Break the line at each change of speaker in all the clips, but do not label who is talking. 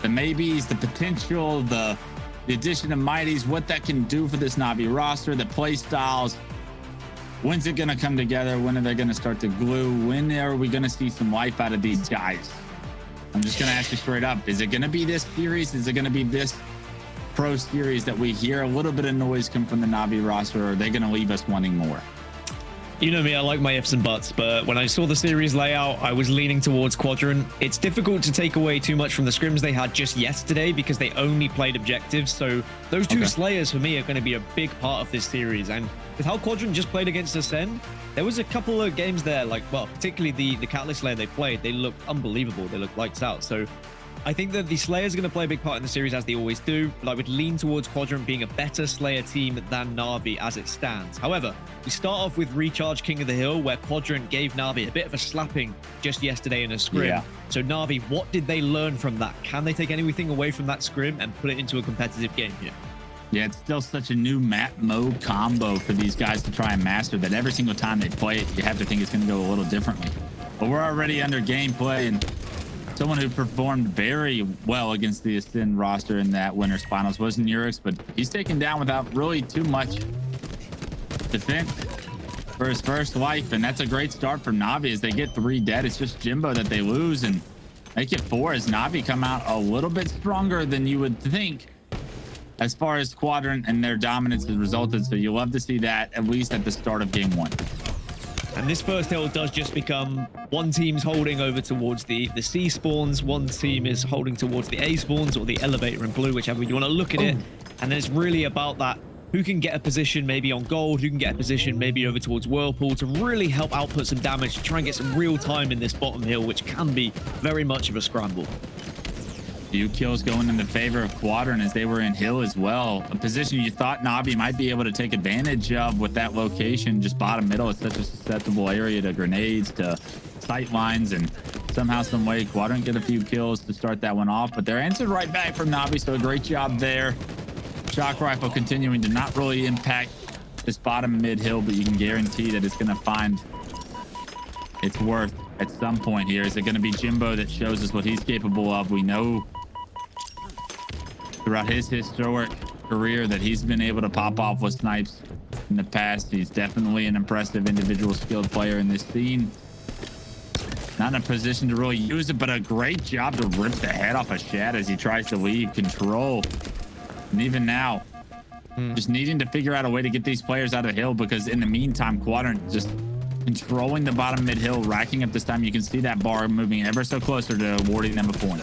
the maybes, the potential, the addition of Mighties, what that can do for this NaVi roster, the play styles. When's it going to come together? When are they going to start to glue? When are we going to see some life out of these guys? I'm just going to ask you straight up. Is it going to be this series? Is it going to be this pro series that we hear a little bit of noise come from the NaVi roster, or are they going to leave us wanting more?
You know me, I like my ifs and buts, but when I saw the series layout, I was leaning towards Quadrant. It's difficult to take away too much from the scrims they had just yesterday because they only played objectives. So those two Slayers for me are going to be a big part of this series. And with how Quadrant just played against Ascend, there was a couple of games there, like, well, particularly the Catalyst Slayer they played, they looked unbelievable. They looked lights out. So I think that the Slayers are going to play a big part in the series, as they always do, but I would lean towards Quadrant being a better Slayer team than NaVi as it stands. However, we start off with Recharge King of the Hill, where Quadrant gave NaVi a bit of a slapping just yesterday in a scrim. Yeah. So NaVi, what did they learn from that? Can they take anything away from that scrim and put it into a competitive game here?
Yeah, it's still such a new map mode combo for these guys to try and master that every single time they play it, you have to think it's going to go a little differently. But we're already under gameplay, and someone who performed very well against the Ascend roster in that winner's finals was NURIX, but he's taken down without really too much defense for his first life, and that's a great start for NaVi as they get 3 dead. It's just Jimbo that they lose and make it 4 as NaVi come out a little bit stronger than you would think as far as Quadrant and their dominance has resulted. So you love to see that at least at the start of game 1.
And this first hill does just become one team's holding over towards the C spawns, one team is holding towards the A spawns or the elevator in blue, whichever you want to look at it. And then it's really about that, who can get a position maybe on gold, who can get a position maybe over towards Whirlpool to really help output some damage, to try and get some real time in this bottom hill, which can be very much of a scramble.
Few kills going in the favor of Quadrant as they were in hill as well. A position you thought NaVi might be able to take advantage of with that location, just bottom middle. It's such a susceptible area to grenades, to sight lines, and somehow, some way, Quadrant get a few kills to start that one off. But they're answered right back from NaVi, so a great job there. Shock rifle continuing to not really impact this bottom mid hill, but you can guarantee that it's going to find its worth at some point here. Is it going to be Jimbo that shows us what he's capable of? We know throughout his historic career that he's been able to pop off with snipes in the past. He's definitely an impressive individual skilled player in this scene. Not in a position to really use it, but a great job to rip the head off of Shad as he tries to leave control. And even now, just needing to figure out a way to get these players out of hill, because in the meantime, Quadrant just controlling the bottom mid hill, racking up this time. You can see that bar moving ever so closer to awarding them a point.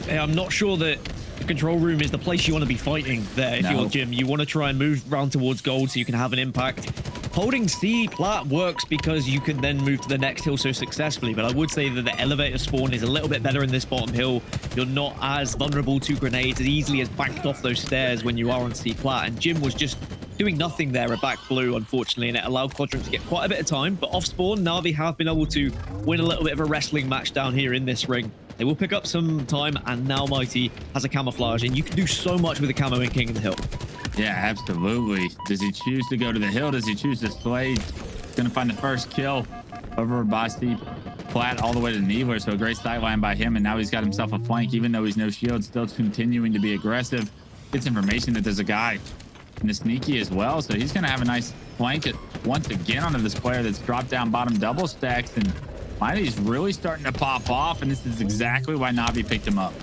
Hey, I'm not sure that the control room is the place you want to be fighting there. If you're Jim, you want to try and move around towards gold so you can have an impact. Holding C plat works because you can then move to the next hill so successfully, but I would say that the elevator spawn is a little bit better in this bottom hill. You're not as vulnerable to grenades, as easily as backed off those stairs when you are on C plat, and Jim was just doing nothing there at back blue, unfortunately, and it allowed Quadrant to get quite a bit of time. But off spawn, NaVi have been able to win a little bit of a wrestling match down here in this ring. They will pick up some time, and now Mighty has a camouflage, and you can do so much with a camo in King of the Hill. Yeah,
absolutely. Does he choose to go to the hill? Does he choose to slay? Gonna find the first kill over by C plat all the way to Needler. So a great sideline by him, and now he's got himself a flank, even though he's no shield, still continuing to be aggressive. Gets information that there's a guy in the sneaky as well, so he's gonna have a nice flank it once again onto this player that's dropped down bottom double stacks, and Mighty's really starting to pop off, and this is exactly why NaVi picked him up.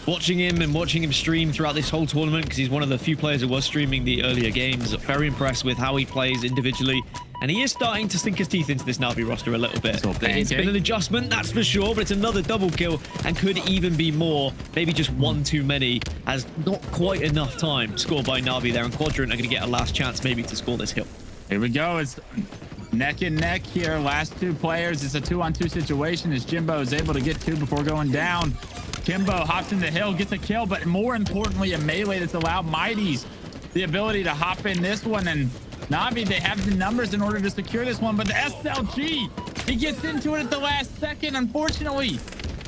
Watching him stream throughout this whole tournament, because he's one of the few players who was streaming the earlier games. Very impressed with how he plays individually, and he is starting to sink his teeth into this NaVi roster a little bit. It's been an adjustment, that's for sure, but it's another double kill and could even be more. Maybe just one too many, as not quite enough time scored by NaVi there, and Quadrant are going to get a last chance maybe to score this hill.
Here we go. It's neck and neck here. Last 2 players. It's a 2-on-2 situation as Jimbo is able to get 2 before going down. Kimbo hops in the hill, gets a kill, but more importantly, a melee that's allowed Mighties the ability to hop in this one. And NaVi, they have the numbers in order to secure this one, but the SLG, he gets into it at the last second. Unfortunately,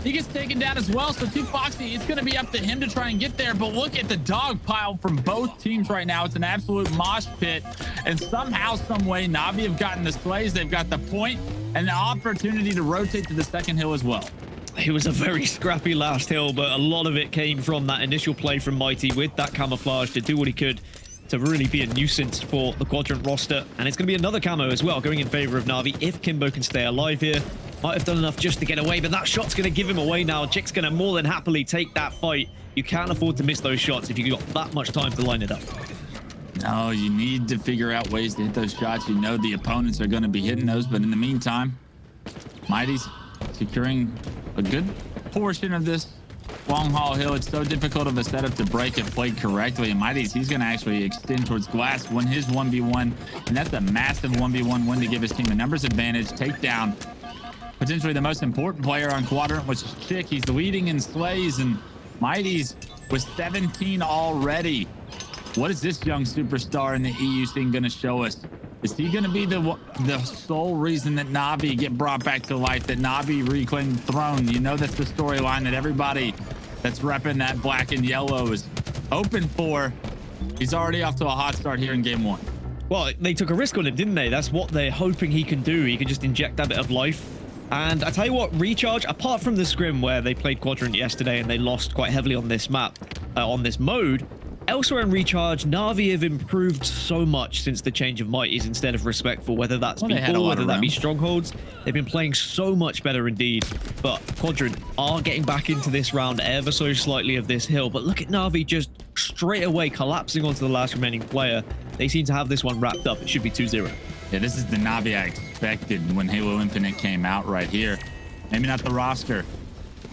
he gets taken down as well. So TchiK, it's going to be up to him to try and get there. But look at the dog pile from both teams right now. It's an absolute mosh pit. And somehow, some way, NaVi have gotten the slays. They've got the point and the opportunity to rotate to the second hill as well.
It was a very scrappy last hill, but a lot of it came from that initial play from Mighty with that camouflage to do what he could to really be a nuisance for the Quadrant roster. And it's going to be another camo as well, going in favor of NaVi. If Kimbo can stay alive here, might have done enough just to get away, but that shot's going to give him away now. TchiK's going to more than happily take that fight. You can't afford to miss those shots if you've got that much time to line it up.
No, you need to figure out ways to hit those shots. You know the opponents are going to be hitting those, but in the meantime, Mighty's securing a good portion of this long haul hill. It's so difficult of a setup to break if played correctly. And Mighty's, he's going to actually extend towards glass, win his 1v1, and that's a massive 1v1 win to give his team a numbers advantage. Take down potentially the most important player on Quadrant, which is TchiK. He's leading in slays, and Mighty's with 17 already. What is this young superstar in the EU scene going to show us? Is he going to be the sole reason that NaVi get brought back to life, that NaVi reclaim the throne? You know, that's the storyline that everybody that's repping that black and yellow is hoping for. He's already off to a hot start here in game one.
Well, they took a risk on him, didn't they? That's what they're hoping he can do. He can just inject that bit of life. And I tell you what, Recharge, apart from the scrim where they played Quadrant yesterday and they lost quite heavily on this map, on this mode, elsewhere in Recharge, NaVi have improved so much since the change of Mighties instead of Respectful, whether that's before, whether that be Strongholds. They've been playing so much better indeed. But Quadrant are getting back into this round ever so slightly of this hill. But look at NaVi just straight away collapsing onto the last remaining player. They seem to have this one wrapped up. It should be 2-0.
Yeah, this is the NaVi I expected when Halo Infinite came out right here. Maybe not the roster,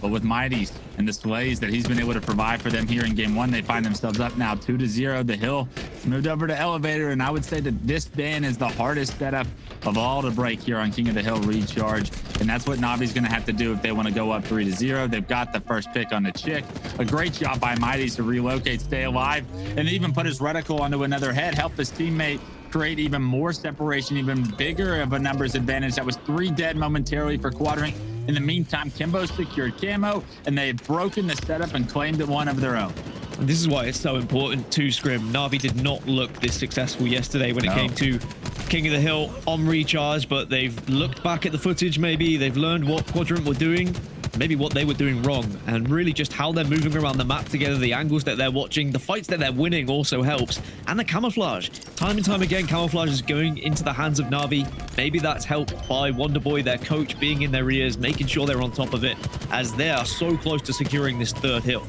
but with Mighty's and the slays that he's been able to provide for them here in game one, they find themselves up now 2-0. The hill moved over to elevator, and I would say that this ban is the hardest setup of all to break here on King of the Hill Recharge, and that's what NaVi's going to have to do if they want to go up 3-0. They've got the first pick on the TchiK. A great job by Mighty's to relocate, stay alive, and even put his reticle onto another head, help his teammate create even more separation, even bigger of a numbers advantage. That was 3 dead momentarily for Quadrant. In the meantime, Kimbo secured camo, and they had broken the setup and claimed one of their own.
And this is why it's so important to scrim. NaVi did not look this successful yesterday when it came to King of the Hill on Recharge, but they've looked back at the footage maybe. They've learned what Quadrant were doing, maybe what they were doing wrong, and really just how they're moving around the map together, the angles that they're watching, the fights that they're winning also helps, and the camouflage. Time and time again, camouflage is going into the hands of NaVi. Maybe that's helped by Wonderboy, their coach, being in their ears, making sure they're on top of it, as they are so close to securing this third hill.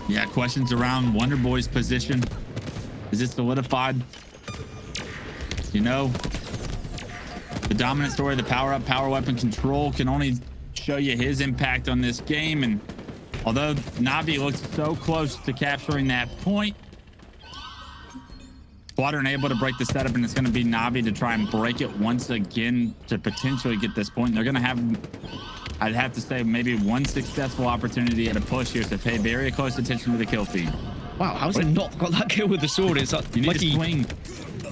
Yeah, questions around Wonderboy's position. Is it solidified? You know, the dominant story, the power-up, power weapon control can only show you his impact on this game. And although NaVi looks so close to capturing that point, Quadrant able to break the setup, and it's going to be NaVi to try and break it once again to potentially get this point. And they're going to have, I'd have to say, maybe one successful opportunity at a push here, so pay very close attention to the kill feed.
Wow, how's he not got that kill with the sword? It's like
you need to swing.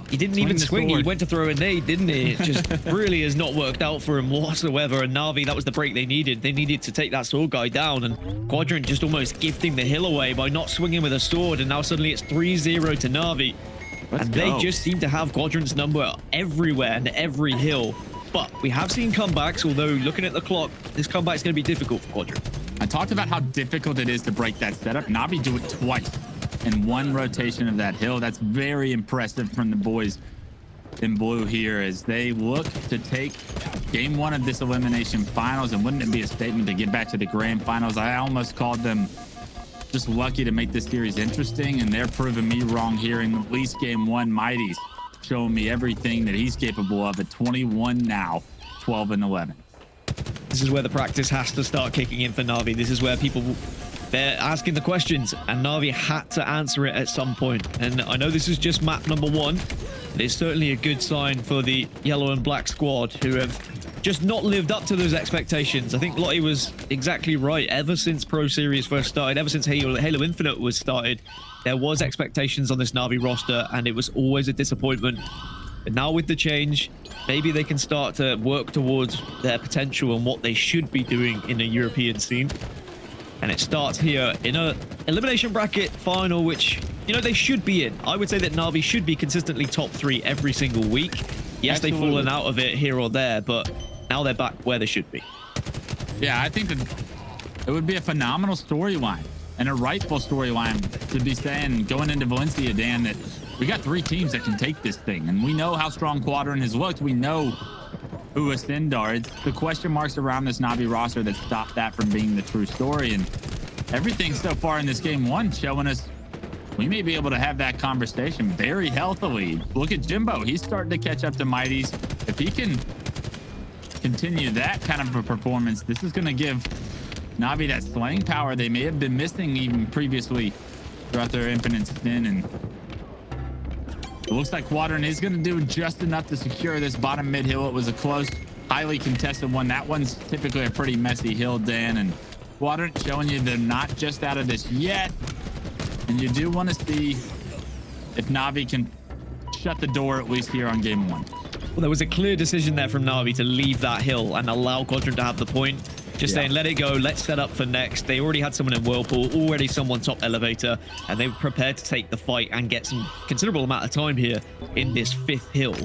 He didn't even swing. He went to throw a nade, didn't he? It just really has not worked out for him whatsoever. And NaVi, that was the break they needed. They needed to take that sword guy down. And Quadrant just almost gifting the hill away by not swinging with a sword. And now suddenly it's 3-0 to NaVi. And they just seem to have Quadrant's number everywhere and every hill. But we have seen comebacks, although looking at the clock, this comeback is going to be difficult for Quadrant.
I talked about how difficult it is to break that setup. NaVi do it twice in one rotation of that hill. That's very impressive from the boys in blue here as they look to take game one of this elimination finals. And wouldn't it be a statement to get back to the grand finals? I almost called them just lucky to make this series interesting, and they're proving me wrong here in at least game one. Mighty's showing me everything that he's capable of at 21 now, 12-11.
This is where the practice has to start kicking in for NaVi. This is where they're asking the questions, and NaVi had to answer it at some point. And I know this is just map number 1. It's certainly a good sign for the yellow and black squad, who have just not lived up to those expectations. I think Lottie was exactly right. Ever since Pro Series first started, ever since Halo Infinite was started, there was expectations on this NaVi roster, and it was always a disappointment. But now with the change, maybe they can start to work towards their potential and what they should be doing in a European scene. And it starts here in a elimination bracket final, which, you know, they should be in. I would say that NaVi should be consistently top 3 every single week. Yes, they've fallen out of it here or there, but now they're back where they should be.
Yeah, I think that It would be a phenomenal storyline and a rightful storyline to be saying going into Valencia, Dan, that we got 3 teams that can take this thing. And we know how strong Quadrant has looked. We know who Ascend are. It's the question marks around this NaVi roster that stopped that from being the true story. And everything so far in this game 1 showing us we may be able to have that conversation very healthily. Look at Jimbo. He's starting to catch up to Mighties. If he can continue that kind of a performance, this is going to give NaVi that slaying power they may have been missing even previously throughout their infinite spin. And it looks like Quadrant is going to do just enough to secure this bottom mid hill. It was a close, highly contested one. That one's typically a pretty messy hill, Dan, and Quadrant showing you they're not just out of this yet. And you do want to see if NaVi can shut the door, at least here on game 1.
Well, there was a clear decision there from NaVi to leave that hill and allow Quadrant to have the point. Just saying, let it go, let's set up for next. They already had someone in Whirlpool, already someone top elevator, and they were prepared to take the fight and get some considerable amount of time here in this 5th hill.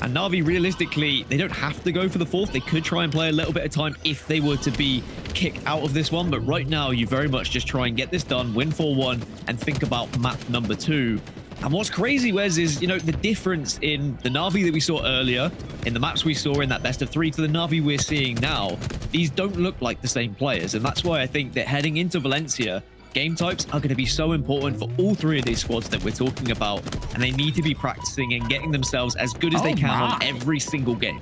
And NaVi, realistically, they don't have to go for the 4th. They could try and play a little bit of time if they were to be kicked out of this one. But right now, you very much just try and get this done, win 4-1, and think about map number 2. And what's crazy, Wes, is, you know, the difference in the NaVi that we saw earlier, in the maps we saw in that best of 3 to the NaVi we're seeing now, these don't look like the same players. And that's why I think that heading into Valencia, game types are going to be so important for all 3 of these squads that we're talking about. And they need to be practicing and getting themselves as good as they can on every single game.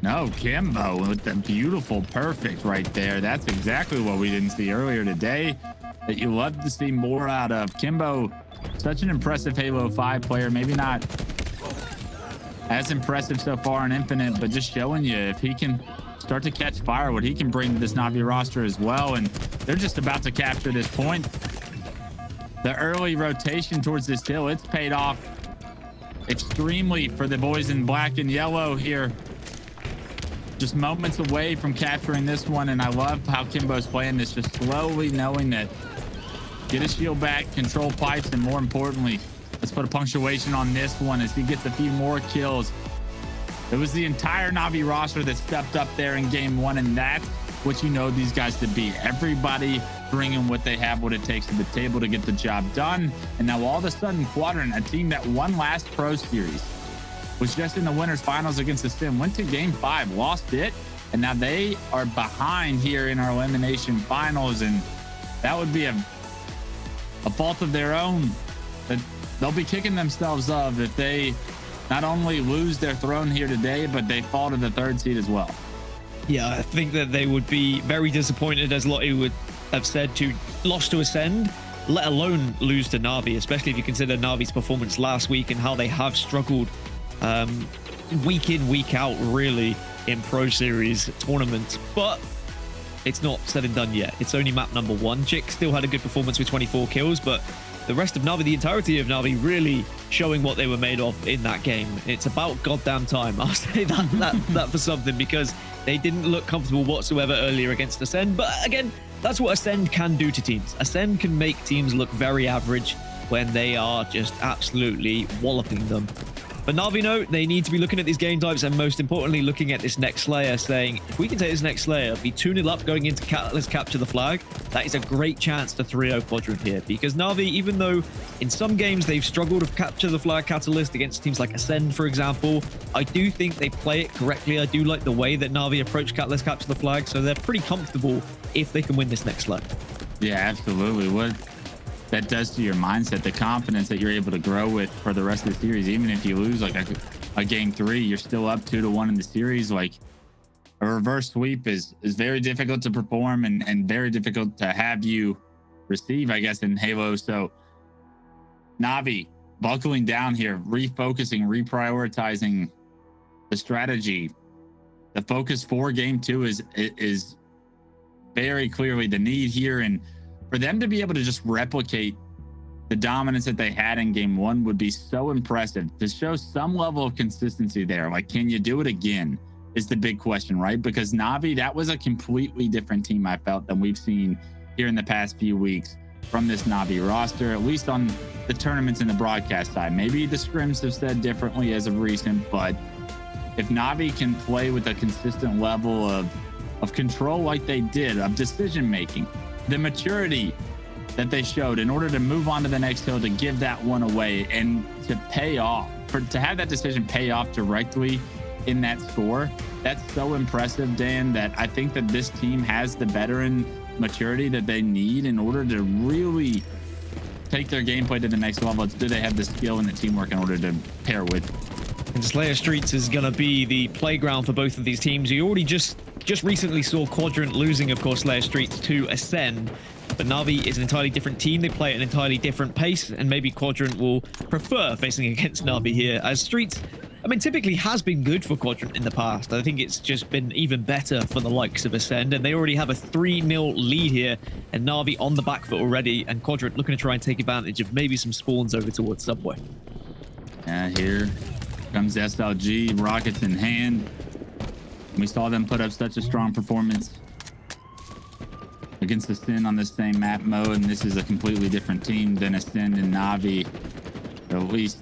No, Kimbo with the beautiful perfect right there. That's exactly what we didn't see earlier today that you love to see more out of. Kimbo, such an impressive Halo 5 player. Maybe not as impressive so far in Infinite, but just showing you if he can start to catch fire, what he can bring to this NaVi roster as well. And they're just about to capture this point. The early rotation towards this hill, it's paid off extremely for the boys in black and yellow here. Just moments away from capturing this one. And I love how Kimbo's playing this, just slowly knowing that get his shield back, control pipes, and more importantly, let's put a punctuation on this one as he gets a few more kills. It was the entire NaVi roster that stepped up there in game 1, and that's what you know these guys to be. Everybody bringing what they have, what it takes to the table to get the job done. And now all of a sudden, Quadrant, a team that won last Pro Series, was just in the winners finals against the Sim, went to game 5, lost it, and now they are behind here in our elimination finals. And that would be a fault of their own that they'll be kicking themselves of if they not only lose their throne here today, but they fall to the 3rd seed as well.
Yeah, I think that they would be very disappointed, as Lottie would have said, to lost to Ascend, let alone lose to NaVi, especially if you consider NaVi's performance last week and how they have struggled week in, week out, really, in Pro Series tournaments. But it's not said and done yet. It's only map number 1. TchiK still had a good performance with 24 kills, but the rest of NaVi, the entirety of NaVi, really showing what they were made of in that game. It's about goddamn time. I'll say that for something, because they didn't look comfortable whatsoever earlier against Ascend. But again, that's what Ascend can do to teams. Ascend can make teams look very average when they are just absolutely walloping them. But NaVi know they need to be looking at these game types, and most importantly, looking at this next layer, saying, if we can take this next layer, be 2-0 up going into Catalyst, capture the flag, that is a great chance to 3-0 Quadrant here. Because NaVi, even though in some games they've struggled to capture the flag Catalyst against teams like Ascend, for example, I do think they play it correctly. I do like the way that NaVi approach Catalyst, capture the flag, so they're pretty comfortable if they can win this next layer.
Yeah, absolutely. What that does to your mindset, the confidence that you're able to grow with for the rest of the series. Even if you lose like a game 3, you're still up 2-1 in the series. Like a reverse sweep is very difficult to perform and very difficult to have you receive, I guess, in Halo. So NaVi buckling down here, refocusing, reprioritizing the strategy. The focus for game 2 is very clearly the need here, and for them to be able to just replicate the dominance that they had in game 1 would be so impressive. To show some level of consistency there, like, can you do it again, is the big question, right? Because NaVi, that was a completely different team, I felt, than we've seen here in the past few weeks from this NaVi roster, at least on the tournaments and the broadcast side. Maybe the scrims have said differently as of recent, but if NaVi can play with a consistent level of control like they did, of decision making, the maturity that they showed in order to move on to the next hill, to give that one away and to pay off, to have that decision pay off directly in that score. That's so impressive, Dan, that I think that this team has the veteran maturity that they need in order to really take their gameplay to the next level. It's do they have the skill and the teamwork in order to pair with.
And Slayer Streets is going to be the playground for both of these teams. You already just recently saw Quadrant losing, of course, Slayer Streets to Ascend. But NaVi is an entirely different team. They play at an entirely different pace, and maybe Quadrant will prefer facing against NaVi here, as Streets, I mean, typically has been good for Quadrant in the past. I think it's just been even better for the likes of Ascend, and they already have a 3-0 lead here, and NaVi on the back foot already, and Quadrant looking to try and take advantage of maybe some spawns over towards Subway.
Here comes SLG, rockets in hand. We saw them put up such a strong performance against Ascend on the same map mode, and this is a completely different team than Ascend and NaVi. Or at least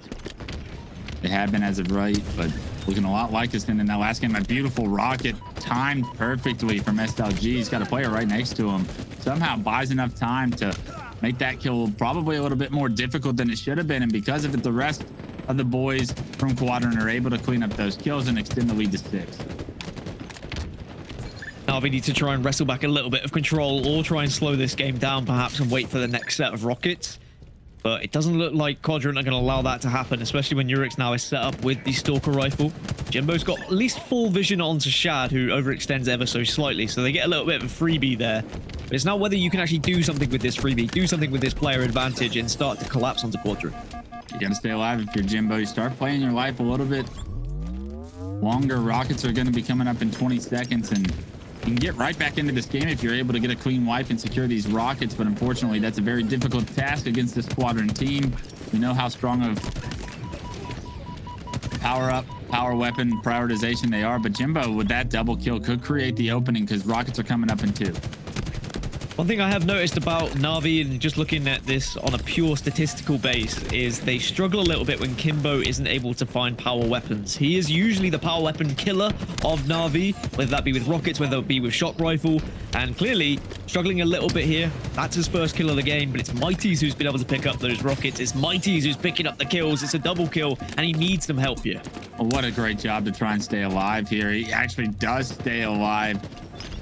they have been as of right, but looking a lot like Ascend in that last game. A beautiful rocket timed perfectly from SLG. He's got a player right next to him. Somehow buys enough time to make that kill probably a little bit more difficult than it should have been, and because of it, the rest of the boys from Quadrant are able to clean up those kills and extend the lead to 6.
NaVi need to try and wrestle back a little bit of control, or try and slow this game down perhaps and wait for the next set of rockets. But it doesn't look like Quadrant are going to allow that to happen, especially when NURIX now is set up with the Stalker rifle. Jimbo's got at least full vision onto Shad, who overextends ever so slightly, so they get a little bit of a freebie there. But it's now whether you can actually do something with this freebie, do something with this player advantage, and start to collapse onto Quadrant.
You got to stay alive if you're Jimbo. You start playing your life a little bit longer. Rockets are going to be coming up in 20 seconds, and you can get right back into this game if you're able to get a clean wipe and secure these rockets, but unfortunately that's a very difficult task against this Quadrant team. We know how strong of power weapon prioritization they are, but Jimbo with that double kill could create the opening because rockets are coming up in 2.
One thing I have noticed about NaVi, and just looking at this on a pure statistical base, is they struggle a little bit when Kimbo isn't able to find power weapons. He is usually the power weapon killer of NaVi, whether that be with rockets, whether it be with shock rifle, and clearly struggling a little bit here. That's his first kill of the game, but it's zMightys who's been able to pick up those rockets. It's zMightys who's picking up the kills. It's a double kill, and he needs some help here.
Well, what a great job to try and stay alive here. He actually does stay alive,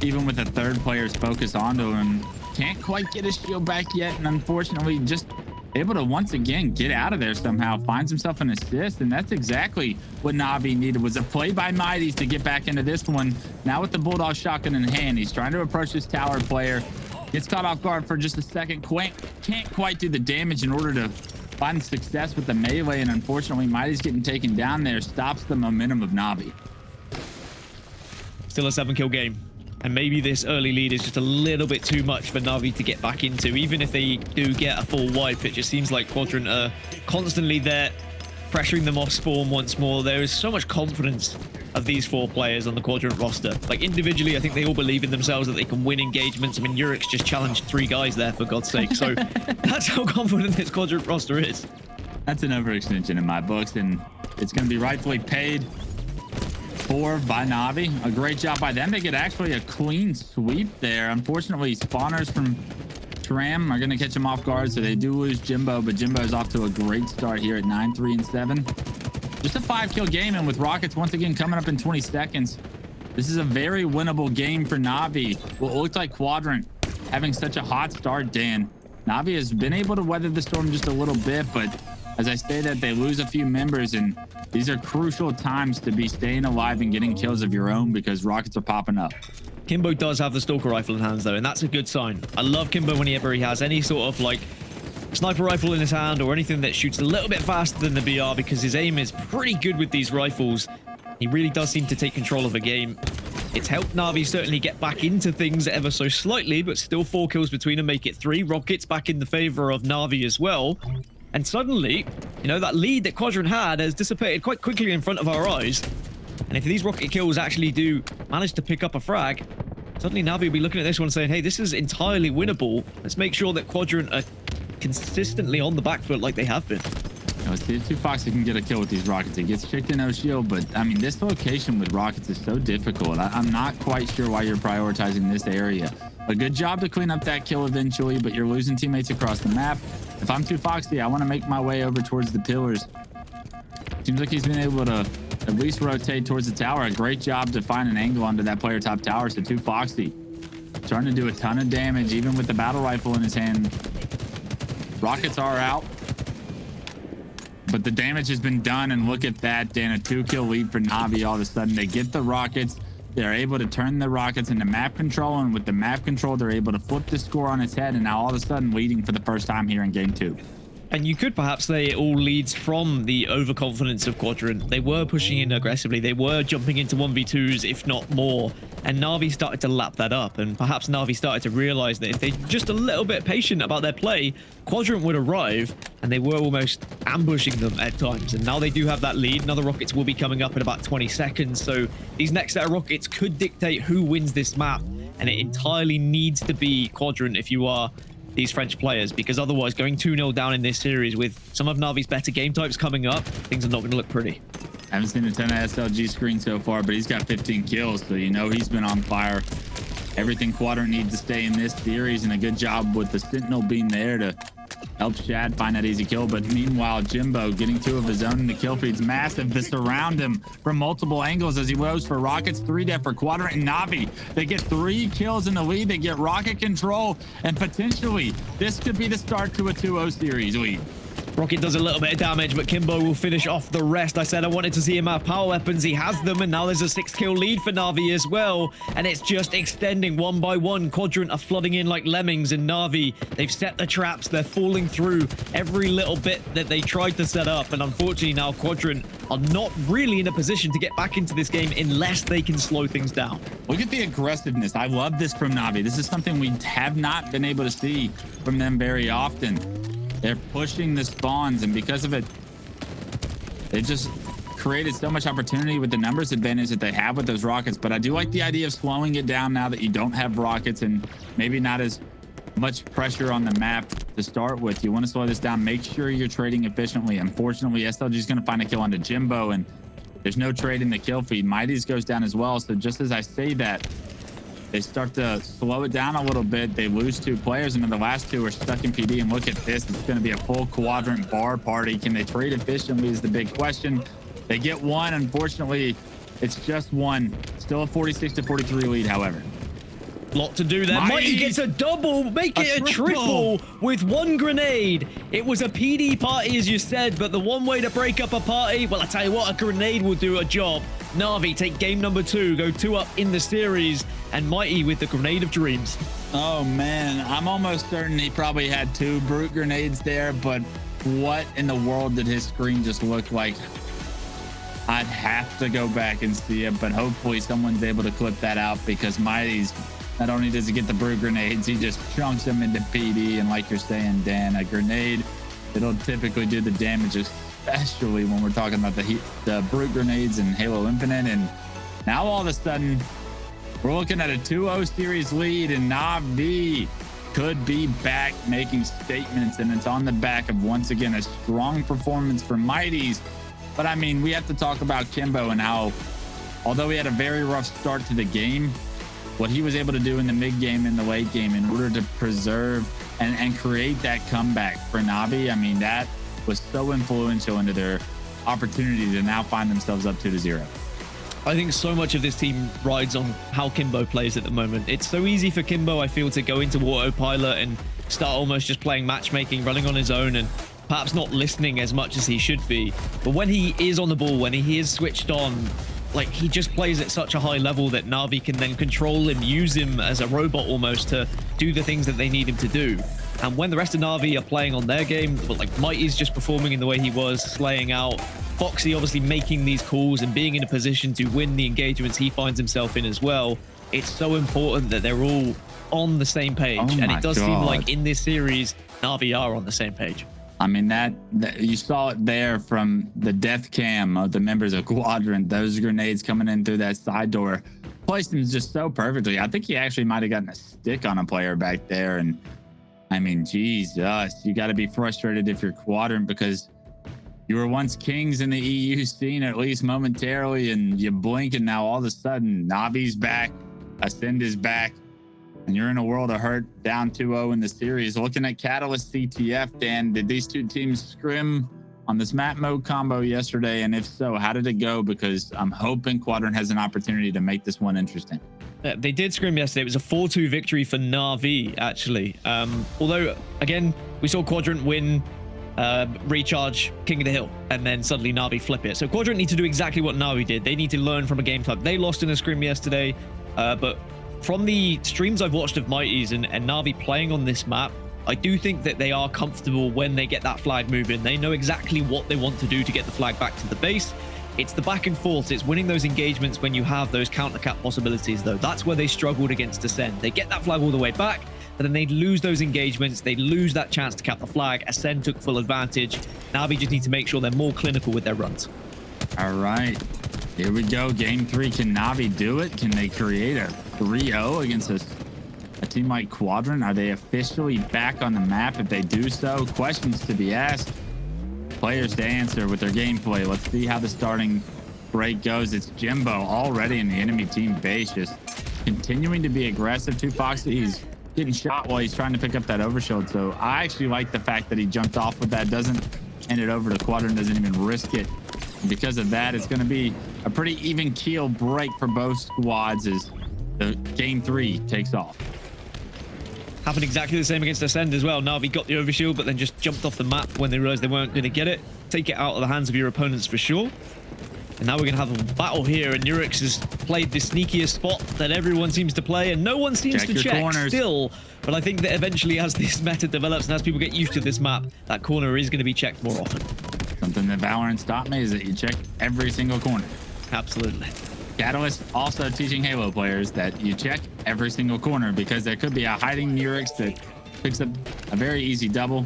even with the third player's focus onto him. Can't quite get his shield back yet, and unfortunately just able to once again get out of there somehow. Finds himself an assist, and that's exactly what NaVi needed, was a play by zMightys to get back into this one. Now with the Bulldog shotgun in hand, he's trying to approach this tower player. Gets caught off guard for just a second. Can't quite do the damage in order to find success with the melee, and unfortunately zMightys getting taken down there stops the momentum of NaVi.
Still a 7-kill game. And maybe this early lead is just a little bit too much for NaVi to get back into. Even if they do get a full wipe, it just seems like Quadrant are constantly there, pressuring them off spawn once more. There is so much confidence of these 4 players on the Quadrant roster. Like, individually, I think they all believe in themselves that they can win engagements. I mean, NURIX just challenged 3 guys there, for God's sake. So that's how confident this Quadrant roster is.
That's an overextension in my books, and it's going to be rightfully paid for by NaVi. A great job by them. They get actually a clean sweep there. Unfortunately, spawners from Tram are going to catch them off guard, so they do lose Jimbo, but Jimbo is off to a great start here at 9-3-7. Just a 5-kill game, and with rockets once again coming up in 20 seconds, this is a very winnable game for NaVi. Well, it looked like Quadrant having such a hot start, Dan. NaVi has been able to weather the storm just a little bit, but as I say that, they lose a few members, and these are crucial times to be staying alive and getting kills of your own because rockets are popping up.
Kimbo does have the Stalker rifle in hands, though, and that's a good sign. I love Kimbo whenever he has any sort of, like, sniper rifle in his hand or anything that shoots a little bit faster than the BR, because his aim is pretty good with these rifles. He really does seem to take control of the game. It's helped NaVi certainly get back into things ever so slightly, but still 4 kills between them make it 3. Rockets back in the favor of NaVi as well. And suddenly, you know, that lead that Quadrant had has dissipated quite quickly in front of our eyes. And if these rocket kills actually do manage to pick up a frag, suddenly NaVi will be looking at this one saying, hey, this is entirely winnable. Let's make sure that Quadrant are consistently on the back foot like they have been.
It's too Foxy can get a kill with these rockets. It gets chicked in no shield, but I mean, this location with rockets is so difficult. I'm not quite sure why you're prioritizing this area. A good job to clean up that kill eventually, but you're losing teammates across the map. If I'm too foxy, I want to make my way over towards the pillars. Seems like he's been able to at least rotate towards the tower. A great job to find an angle onto that player top tower. So too foxy. Starting to do a ton of damage, even with the battle rifle in his hand. Rockets are out. But the damage has been done, and look at that, Dan. A 2-kill lead for NaVi all of a sudden. They get the rockets. They're able to turn the rockets into map control, and with the map control, they're able to flip the score on its head, and now all of a sudden leading for the first time here in game 2.
And you could perhaps say it all leads from the overconfidence of Quadrant. They were pushing in aggressively. They were jumping into 1v2s, if not more. And NaVi started to lap that up. And perhaps NaVi started to realize that if they're just a little bit patient about their play, Quadrant would arrive, and they were almost ambushing them at times. And now they do have that lead. Another rockets will be coming up in about 20 seconds. So these next set of rockets could dictate who wins this map. And it entirely needs to be Quadrant if you are these French players, because otherwise going 2-0 down in this series with some of NaVi's better game types coming up, things are not going to look pretty.
I haven't seen a ton of SLG screen so far, but he's got 15 kills, so you know he's been on fire. Everything Quadrant needs to stay in this series, and a good job with the Sentinel being there to help Shad find that easy kill. But meanwhile, Jimbo getting 2 of his own, and the kill feed's massive. They surround him from multiple angles as he goes for rockets. 3 death for Quadrant and NaVi. They get 3 kills in the lead. They get rocket control, and potentially this could be the start to a 2-0 series lead.
Rocket does a little bit of damage, but Kimbo will finish off the rest. I said I wanted to see him have power weapons. He has them, and now there's a 6-kill lead for NaVi as well. And it's just extending one by one. Quadrant are flooding in like lemmings, and NaVi, they've set the traps. They're falling through every little bit that they tried to set up. And unfortunately now Quadrant are not really in a position to get back into this game unless they can slow things down.
Look at the aggressiveness. I love this from NaVi. This is something we have not been able to see from them very often. They're pushing the spawns, and because of it, they've just created so much opportunity with the numbers advantage that they have with those rockets. But I do like the idea of slowing it down now that you don't have rockets and maybe not as much pressure on the map to start with. You want to slow this down. Make sure you're trading efficiently. Unfortunately, SLG is going to find a kill onto Jimbo, and there's no trade in the kill feed. zMightys goes down as well. So just as I say that, they start to slow it down a little bit. They lose 2 players, and then the last 2 are stuck in PD. And look at this. It's going to be a full Quadrant bar party. Can they trade efficiently is the big question. They get 1. Unfortunately, it's just 1. Still a 46-43 lead, however.
Lot to do there. Mighty gets a double, make it a triple with 1 grenade. It was a PD party, as you said, but the one way to break up a party, well, I tell you what, a grenade will do a job. NaVi take game number 2, go 2 up in the series, and Mighty with the grenade of dreams.
Oh, man. I'm almost certain he probably had 2 brute grenades there, but what in the world did his screen just look like? I'd have to go back and see it, but hopefully someone's able to clip that out, because Mighty's, not only does he get the brute grenades, he just chunks them into PD. And like you're saying, Dan, a grenade, it'll typically do the damage, especially when we're talking about the brute grenades and Halo Infinite. And now all of a sudden, we're looking at a 2-0 series lead, and NaVi could be back making statements. And it's on the back of, once again, a strong performance for zMightys. But I mean, we have to talk about Kimbo and how, although he had a very rough start to the game, what he was able to do in the mid game and the late game in order to preserve and create that comeback for NaVi. I mean, that was so influential into their opportunity to now find themselves up 2-0.
I think so much of this team rides on how Kimbo plays at the moment. It's so easy for Kimbo, I feel, to go into autopilot and start almost just playing matchmaking, running on his own, and perhaps not listening as much as he should be. But when he is on the ball, when he is switched on, like, he just plays at such a high level that NaVi can then control him, use him as a robot almost to do the things that they need him to do. And when the rest of NaVi are playing on their game, but like Mighty's just performing in the way he was, slaying out, Foxy obviously making these calls and being in a position to win the engagements he finds himself in as well, it's so important that they're all on the same page. And it does seem like in this series, NaVi are on the same page.
I mean, that you saw it there from the death cam of the members of Quadrant. Those grenades coming in through that side door placed him just so perfectly. I think he actually might have gotten a stick on a player back there. And I mean, Jesus, you got to be frustrated if you're Quadrant, because you were once kings in the EU scene, at least momentarily, and you blink and now all of a sudden NaVi's back, Ascend is back, and you're in a world of hurt, down 2-0 in the series. Looking at Catalyst CTF, Dan, did these two teams scrim on this map mode combo yesterday? And if so, how did it go? Because I'm hoping Quadrant has an opportunity to make this one interesting.
They did scrim yesterday. It was a 4-2 victory for NaVi, actually. Although, again, we saw Quadrant win Recharge King of the Hill, and then suddenly NaVi flip it. So Quadrant need to do exactly what NaVi did. They need to learn from a game type. They lost in a scrim yesterday, but from the streams I've watched of Mighties and NaVi playing on this map, I do think that they are comfortable when they get that flag moving. They know exactly what they want to do to get the flag back to the base. It's the back and forth. It's winning those engagements when you have those counter cap possibilities, though. That's where they struggled against Ascend. They get that flag all the way back, but then they'd lose those engagements. They'd lose that chance to cap the flag. Ascend took full advantage. NaVi just need to make sure they're more clinical with their runs.
All right, here we go. Game 3. Can NaVi do it? Can they create a 3-0 against a team like Quadrant? Are they officially back on the map? If they do so, questions to be asked, players to answer with their gameplay. Let's see how the starting break goes. It's Jimbo already in the enemy team base, just continuing to be aggressive. Too Foxy, he's getting shot while he's trying to pick up that overshield. So I actually like the fact that he jumped off with that, doesn't hand it over to Quadrant, doesn't even risk it. And because of that, it's going to be a pretty even keel break for both squads as the game 3 takes off.
Happened exactly the same against Ascend as well. NaVi got the overshield, but then just jumped off the map when they realized they weren't going to get it. Take it out of the hands of your opponents for sure. And now we're going to have a battle here, and NURIX has played the sneakiest spot that everyone seems to play, and no one seems to check still. But I think that eventually, as this meta develops and as people get used to this map, that corner is going to be checked more often.
Something that Valorant taught me is that you check every single corner.
Absolutely.
Catalyst also teaching Halo players that you check every single corner, because there could be a hiding NURIX that picks up a very easy double.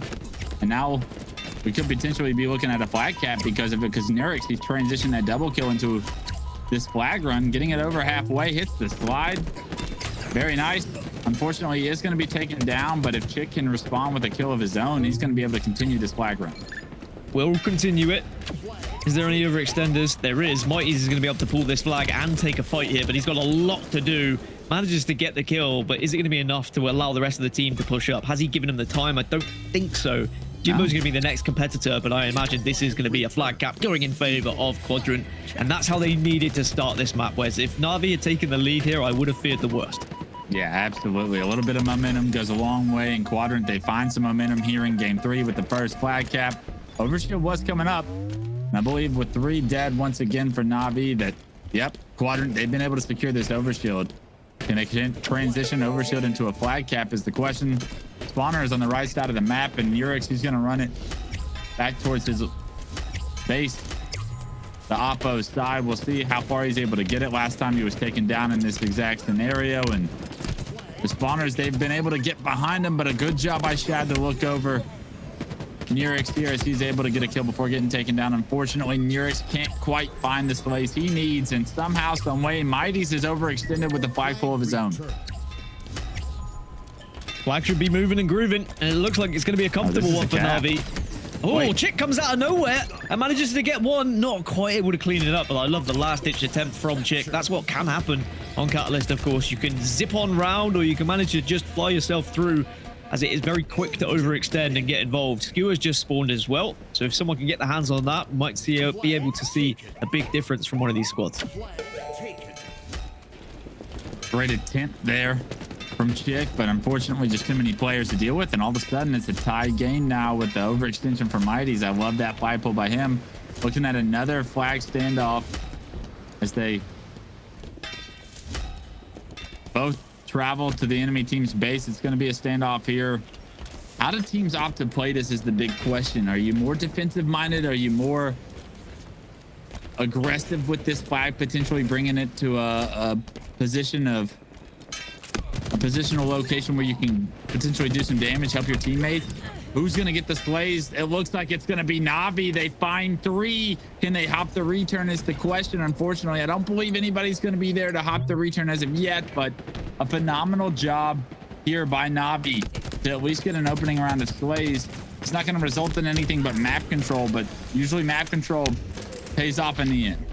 And now we could potentially be looking at a flag cap because of it, because NURIX, he's transitioned that double kill into this flag run, getting it over halfway, hits the slide. Very nice. Unfortunately, he is going to be taken down, but if TchiK can respond with a kill of his own, he's going to be able to continue this flag run.
We'll continue it. Is there any overextenders? There is. ZMightys is going to be able to pull this flag and take a fight here, but he's got a lot to do. Manages to get the kill, but is it going to be enough to allow the rest of the team to push up? Has he given him the time? I don't think so. Jimbo's going to be the next competitor, but I imagine this is going to be a flag cap going in favor of Quadrant, and that's how they needed to start this map. Whereas if NaVi had taken the lead here, I would have feared the worst.
Yeah, absolutely. A little bit of momentum goes a long way in Quadrant. They find some momentum here in game 3 with the first flag cap. Overshield was coming up. And I believe with 3 dead once again for NaVi, that, yep, Quadrant, they've been able to secure this overshield. Can they transition overshield into a flag cap is the question. Spawner is on the right side of the map, and NURIX, he's going to run it back towards his base. The Oppo side, we'll see how far he's able to get it. Last time he was taken down in this exact scenario, and the spawners, they've been able to get behind him, but a good job by Shad to look over NURIX here as he's able to get a kill before getting taken down. Unfortunately, NURIX can't quite find the slays he needs, and somehow, some way, Mighties is overextended with the flagpole of his own.
Flag should be moving and grooving, and it looks like it's going to be a comfortable one for NaVi. Oh, TchiK comes out of nowhere and manages to get one. Not quite able to clean it up, but I love the last-ditch attempt from TchiK. That's what can happen on Catalyst, of course. You can zip on round, or you can manage to just fly yourself through, as it is very quick to overextend and get involved. Skewer's just spawned as well, so if someone can get their hands on that, we might be able to see a big difference from one of these squads.
Great attempt there from TchiK, but unfortunately just too many players to deal with, and all of a sudden it's a tie game now with the overextension for Mighties. I love that flagpole by him. Looking at another flag standoff as they both travel to the enemy team's base. It's going to be a standoff here. How do teams opt to play this is the big question. Are you more defensive minded? Are you more aggressive with this flag, potentially bringing it to a position of a positional location where you can potentially do some damage, help your teammates? Who's going to get the slays? It looks like it's going to be NaVi. They find 3. Can they hop the return is the question. Unfortunately, I don't believe anybody's going to be there to hop the return as of yet, but a phenomenal job here by NaVi to at least get an opening around the slays. It's not going to result in anything but map control, but usually map control pays off in the end.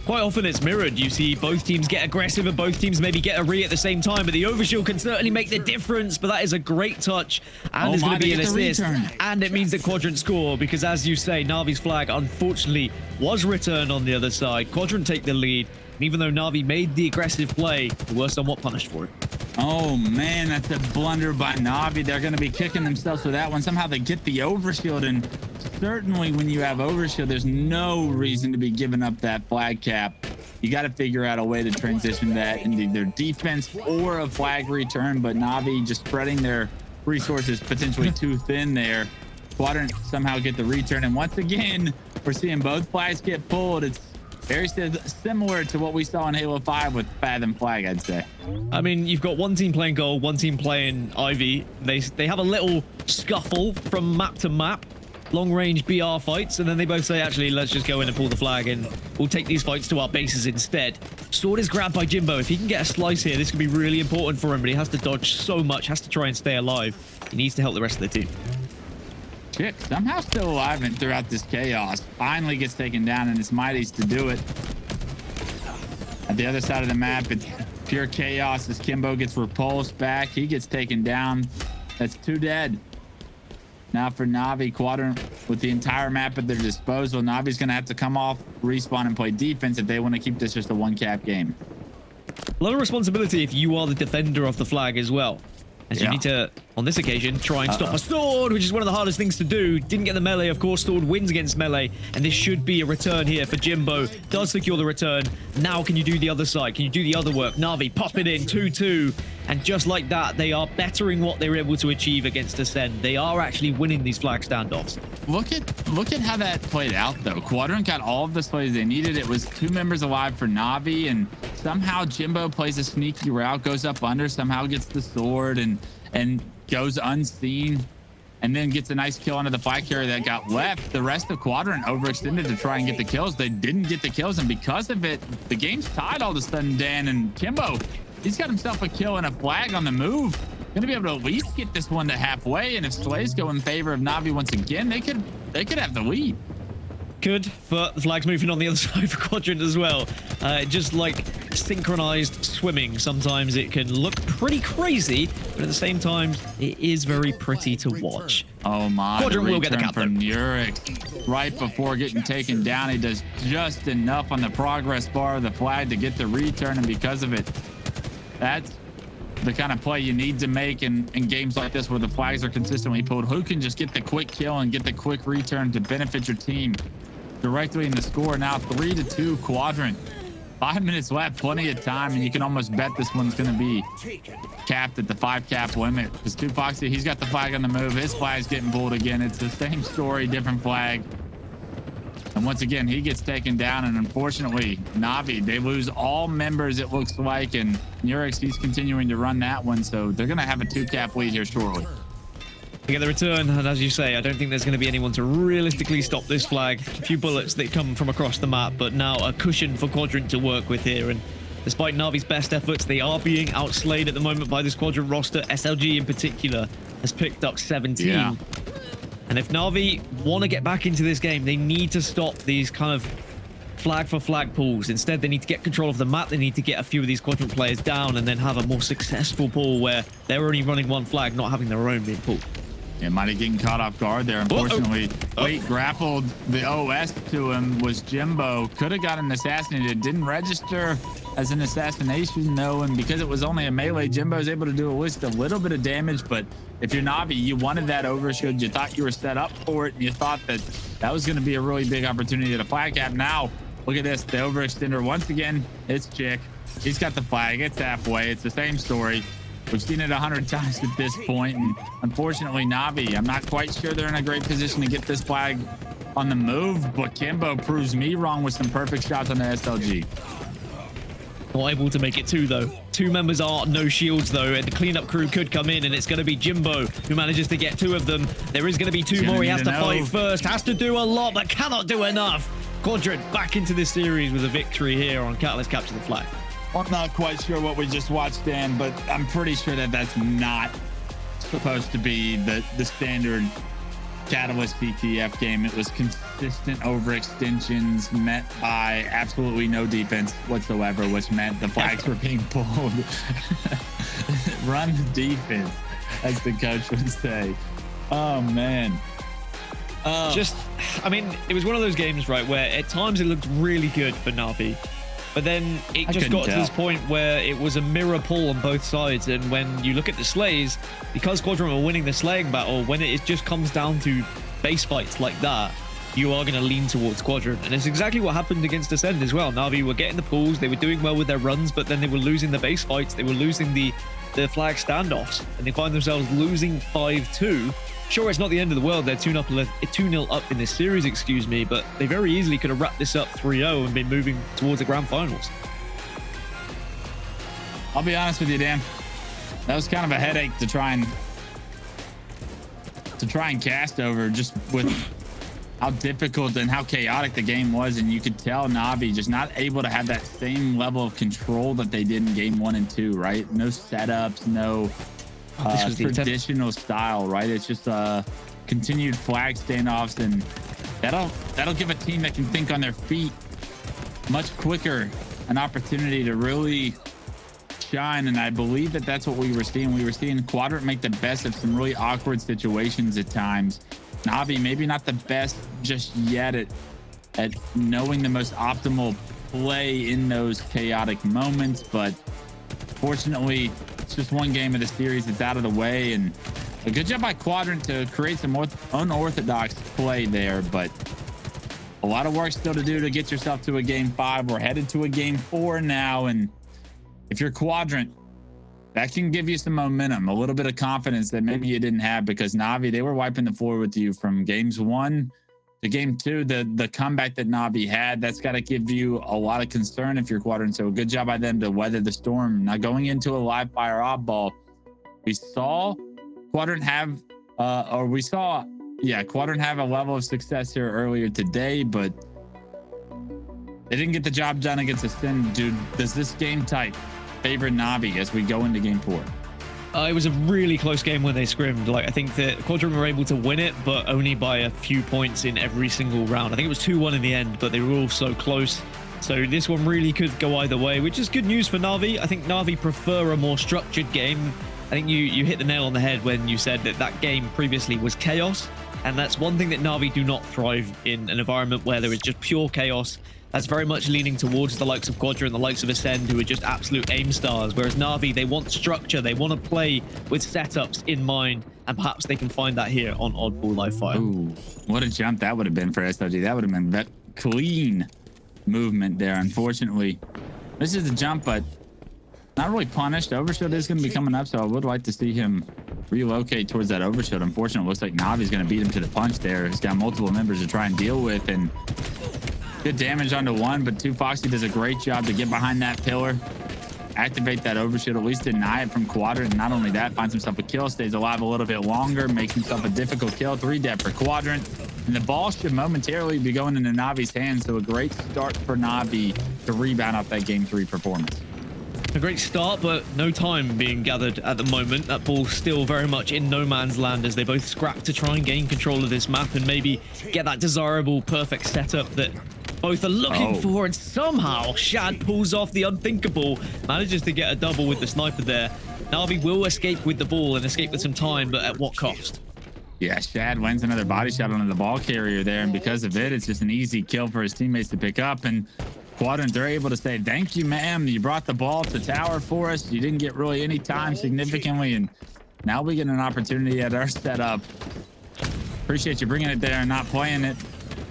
quite often it's mirrored. You see both teams get aggressive and both teams maybe get a re at the same time, but the overshield can certainly make the difference. But that is a great touch, and there's going to be an assist, and it means that Quadrant score, because as you say, NaVi's flag unfortunately was returned on the other side. Quadrant take the lead, and even though NaVi made the aggressive play, they were somewhat punished for it.
Oh man, that's a blunder by NaVi. They're going to be kicking themselves for that one. Somehow they get the overshield, and certainly when you have overshield, there's no reason to be giving up that flag cap. You got to figure out a way to transition that into either defense or a flag return, but NaVi just spreading their resources potentially too thin there. Quadrant somehow get the return, and once again, we're seeing both flags get pulled. It's very similar to what we saw in Halo 5 with Fathom flag, I'd say.
I mean, you've got one team playing gold, one team playing Ivy. They have a little scuffle from map to map, long-range BR fights, and then they both say, actually, let's just go in and pull the flag, and we'll take these fights to our bases instead. Sword is grabbed by Jimbo. If he can get a slice here, this could be really important for him, but he has to dodge so much, has to try and stay alive. He needs to help the rest of the team.
TchiK somehow still alive and throughout this chaos. Finally gets taken down, and it's zMightys to do it. At the other side of the map, it's pure chaos as Kimbo gets repulsed back. He gets taken down. That's 2 dead. Now for NaVi, Quadrant with the entire map at their disposal. NaVi's going to have to come off, respawn, and play defense if they want to keep this just a 1-cap game.
A lot of responsibility if you are the defender of the flag as well. As you need to, on this occasion, try and stop a Sword, which is one of the hardest things to do. Didn't get the melee, of course. Sword wins against melee, and this should be a return here for Jimbo. Does secure the return. Now can you do the other side? Can you do the other work? NaVi pop it in, 2-2. And just like that, they are bettering what they were able to achieve against Ascend. They are actually winning these flag standoffs.
Look at how that played out, though. Quadrant got all of the plays they needed. It was 2 members alive for NaVi, and somehow Jimbo plays a sneaky route, goes up under, somehow gets the sword, and goes unseen, and then gets a nice kill onto the flag carrier that got left. The rest of Quadrant overextended to try and get the kills. They didn't get the kills, and because of it, the game's tied all of a sudden, Dan. And Kimbo, he's got himself a kill and a flag on the move. Gonna be able to at least get this one to halfway, and if Slays go in favor of NaVi once again, they could have the lead.
Could, but the flag's moving on the other side for Quadrant as well. Just like synchronized swimming, sometimes it can look pretty crazy, but at the same time, it is very pretty to watch.
Oh my,
Quadrant will get the cap
for NURIX right before getting taken down. He does just enough on the progress bar of the flag to get the return, and because of it, that's the kind of play you need to make in games like this where the flags are consistently pulled. Who can just get the quick kill and get the quick return to benefit your team directly in the score? Now 3-2 Quadrant. 5 minutes left, plenty of time, and you can almost bet this one's going to be capped at the 5-cap limit, because 2Foxy, he's got the flag on the move. His flag's getting pulled again. It's the same story, different flag. And once again, he gets taken down, and unfortunately, NaVi, they lose all members, it looks like, and NURIX, he's continuing to run that one, so they're going to have a 2-cap lead here shortly.
They get the return, and as you say, I don't think there's going to be anyone to realistically stop this flag. A few bullets that come from across the map, but now a cushion for Quadrant to work with here, and despite NaVi's best efforts, they are being outslayed at the moment by this Quadrant roster. SLG in particular has picked up 17. Yeah. And if NaVi want to get back into this game, they need to stop these kind of flag for flag pulls. Instead, they need to get control of the map. They need to get a few of these Quadrant players down and then have a more successful pull where they're only running one flag, not having their own being pulled.
Yeah, might have getting caught off guard there. Unfortunately, Wait grappled the OS to him was Jimbo. Could have gotten assassinated. Didn't register as an assassination, though. And because it was only a melee, Jimbo was able to do a little bit of damage. But if you're NaVi, you wanted that overshield. You thought you were set up for it. And you thought that was going to be a really big opportunity at a flag cap. Now, look at this. The overextender, once again, it's TchiK. He's got the flag. It's halfway. It's the same story. We've seen it 100 times at this point, and unfortunately, NaVi, I'm not quite sure they're in a great position to get this flag on the move, but Kimbo proves me wrong with some perfect shots on the SLG.
Not able to make it 2, though. 2 members are no shields, though, and the cleanup crew could come in, and it's going to be Jimbo who manages to get 2 of them. There is going to be 2 more. He has to fight first, has to do a lot, but cannot do enough. Quadrant back into this series with a victory here on Catalyst Capture the Flag.
I'm not quite sure what we just watched, Dan, but I'm pretty sure that that's not supposed to be the standard Catalyst CTF game. It was consistent overextensions met by absolutely no defense whatsoever, which meant the flags were being pulled. Run the defense, as the coach would say. Oh, man.
I mean, it was one of those games, right, where at times it looked really good for NaVi, but then it just got to this point where it was a mirror pull on both sides. And when you look at the slays, because Quadrant were winning the slaying battle, when it just comes down to base fights like that, you are going to lean towards Quadrant. And it's exactly what happened against Ascend as well. NaVi were getting the pulls, they were doing well with their runs, but then they were losing the base fights, they were losing the flag standoffs, and they find themselves losing 5-2. Sure, it's not the end of the world. They're 2-0 up in this series, excuse me, but they very easily could have wrapped this up 3-0 and been moving towards the grand finals.
I'll be honest with you, Dan. That was kind of a headache to try and cast over, just with how difficult and how chaotic the game was. And you could tell NaVi just not able to have that same level of control that they did in game 1 and 2, right? No setups, no traditional style, right? It's just continued flag standoffs, and that'll give a team that can think on their feet much quicker an opportunity to really shine. And I believe that that's what we were seeing. We were seeing Quadrant make the best of some really awkward situations at times. NaVi maybe not the best just yet at knowing the most optimal play in those chaotic moments, but fortunately it's just one game of the series that's out of the way. And a good job by Quadrant to create some unorthodox play there, but a lot of work still to do to get yourself to a game 5. We're headed to a game 4 now, and if you're Quadrant, that can give you some momentum, a little bit of confidence that maybe you didn't have, because NaVi, they were wiping the floor with you from games 1 to game 2. The comeback that NaVi had, that's got to give you a lot of concern if you're Quadrant. So a good job by them to weather the storm. Now going into a live fire oddball, we saw Quadrant have Quadrant have a level of success here earlier today, but they didn't get the job done against Ascend. Dude, does this game type favor NaVi as we go into game 4?
It was a really close game when they scrimmed. Like, I think that Quadrant were able to win it, but only by a few points in every single round. I think it was 2-1 in the end, but they were all so close. So this one really could go either way, which is good news for NaVi. I think NaVi prefer a more structured game. I think you hit the nail on the head when you said that game previously was chaos. And that's one thing that NaVi do not thrive in, an environment where there is just pure chaos. That's very much leaning towards the likes of Quadrant, the likes of Ascend, who are just absolute aim stars. Whereas NaVi, they want structure. They want to play with setups in mind. And perhaps they can find that here on Oddball Live Fire.
Ooh, what a jump that would have been for SOG. That would have been that clean movement there. Unfortunately, this is a jump, but not really punished. Overshield is going to be coming up, so I would like to see him relocate towards that overshield. Unfortunately, it looks like NaVi's going to beat him to the punch there. He's got multiple members to try and deal with, and good damage onto one, but Foxy does a great job to get behind that pillar, activate that overshield, at least deny it from Quadrant. And not only that, finds himself a kill, stays alive a little bit longer, makes himself a difficult kill. 3 dead for Quadrant, and the ball should momentarily be going into NaVi's hands. So a great start for NaVi to rebound off that game 3 performance.
A great start, but no time being gathered at the moment. That ball's still very much in no man's land as they both scrap to try and gain control of this map and maybe get that desirable perfect setup that both are looking for. And somehow Shad pulls off the unthinkable, manages to get a double with the sniper there. NaVi will escape with the ball and escape with some time, but at what cost?
Yeah, Shad wins another body shot onto the ball carrier there, and because of it, it's just an easy kill for his teammates to pick up. And Quadrant, they're able to say, thank you, ma'am. You brought the ball to tower for us. You didn't get really any time significantly, and now we get an opportunity at our setup. Appreciate you bringing it there and not playing it.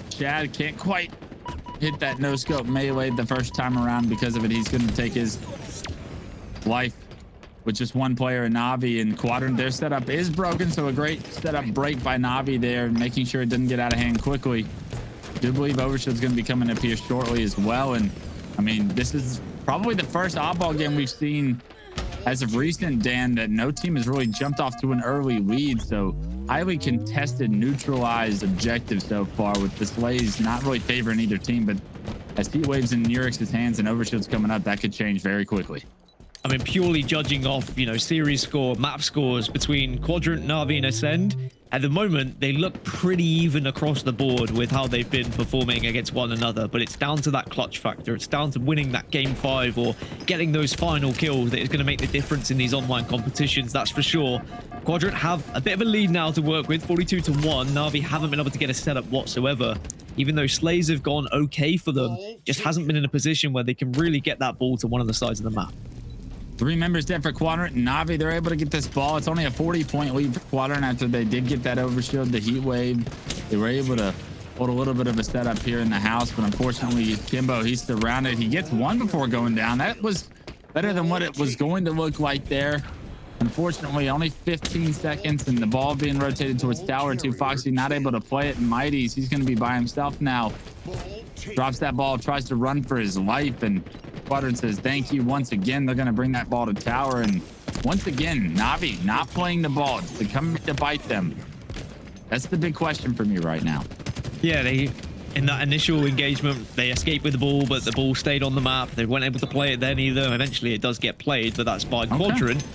Shad can't quite hit that no-scope melee the first time around. Because of it, he's going to take his life with just one player in NaVi. And Quadrant, their setup is broken, so a great setup break by NaVi there, making sure it doesn't get out of hand quickly. I do believe Overshield's going to be coming up here shortly as well. And I mean, this is probably the first oddball game we've seen as of recent, Dan, that no team has really jumped off to an early lead. So highly contested, neutralized objective so far, with the slays not really favoring either team. But as Heat Waves in NURIX's hands and Overshield's coming up, that could change very quickly.
I mean, purely judging off, series score, map scores between Quadrant, NaVi, and Ascend, At the moment, they look pretty even across the board with how they've been performing against one another, but it's down to that clutch factor. It's down to winning that game 5 or getting those final kills that is going to make the difference in these online competitions, that's for sure. Quadrant have a bit of a lead now to work with, 42-1. NaVi haven't been able to get a setup whatsoever. Even though slays have gone okay for them, just hasn't been in a position where they can really get that ball to one of the sides of the map.
3 members dead for Quadrant. NaVi, they're able to get this ball. It's only a 40-point lead for Quadrant after they did get that overshield, the heat wave. They were able to hold a little bit of a setup here in the house, but unfortunately, Kimbo, he's surrounded. He gets one before going down. That was better than what it was going to look like there. Unfortunately, only 15 seconds and the ball being rotated towards Tower 2. Foxy not able to play it, and zMightys, he's going to be by himself now. Drops that ball, tries to run for his life, and Quadrant says thank you once again. They're going to bring that ball to Tower, and once again, NaVi not playing the ball. They're coming to bite them. That's the big question for me right now.
Yeah, in that initial engagement, they escaped with the ball, but the ball stayed on the map. They weren't able to play it then either. Eventually, it does get played, but that's by Quadrant.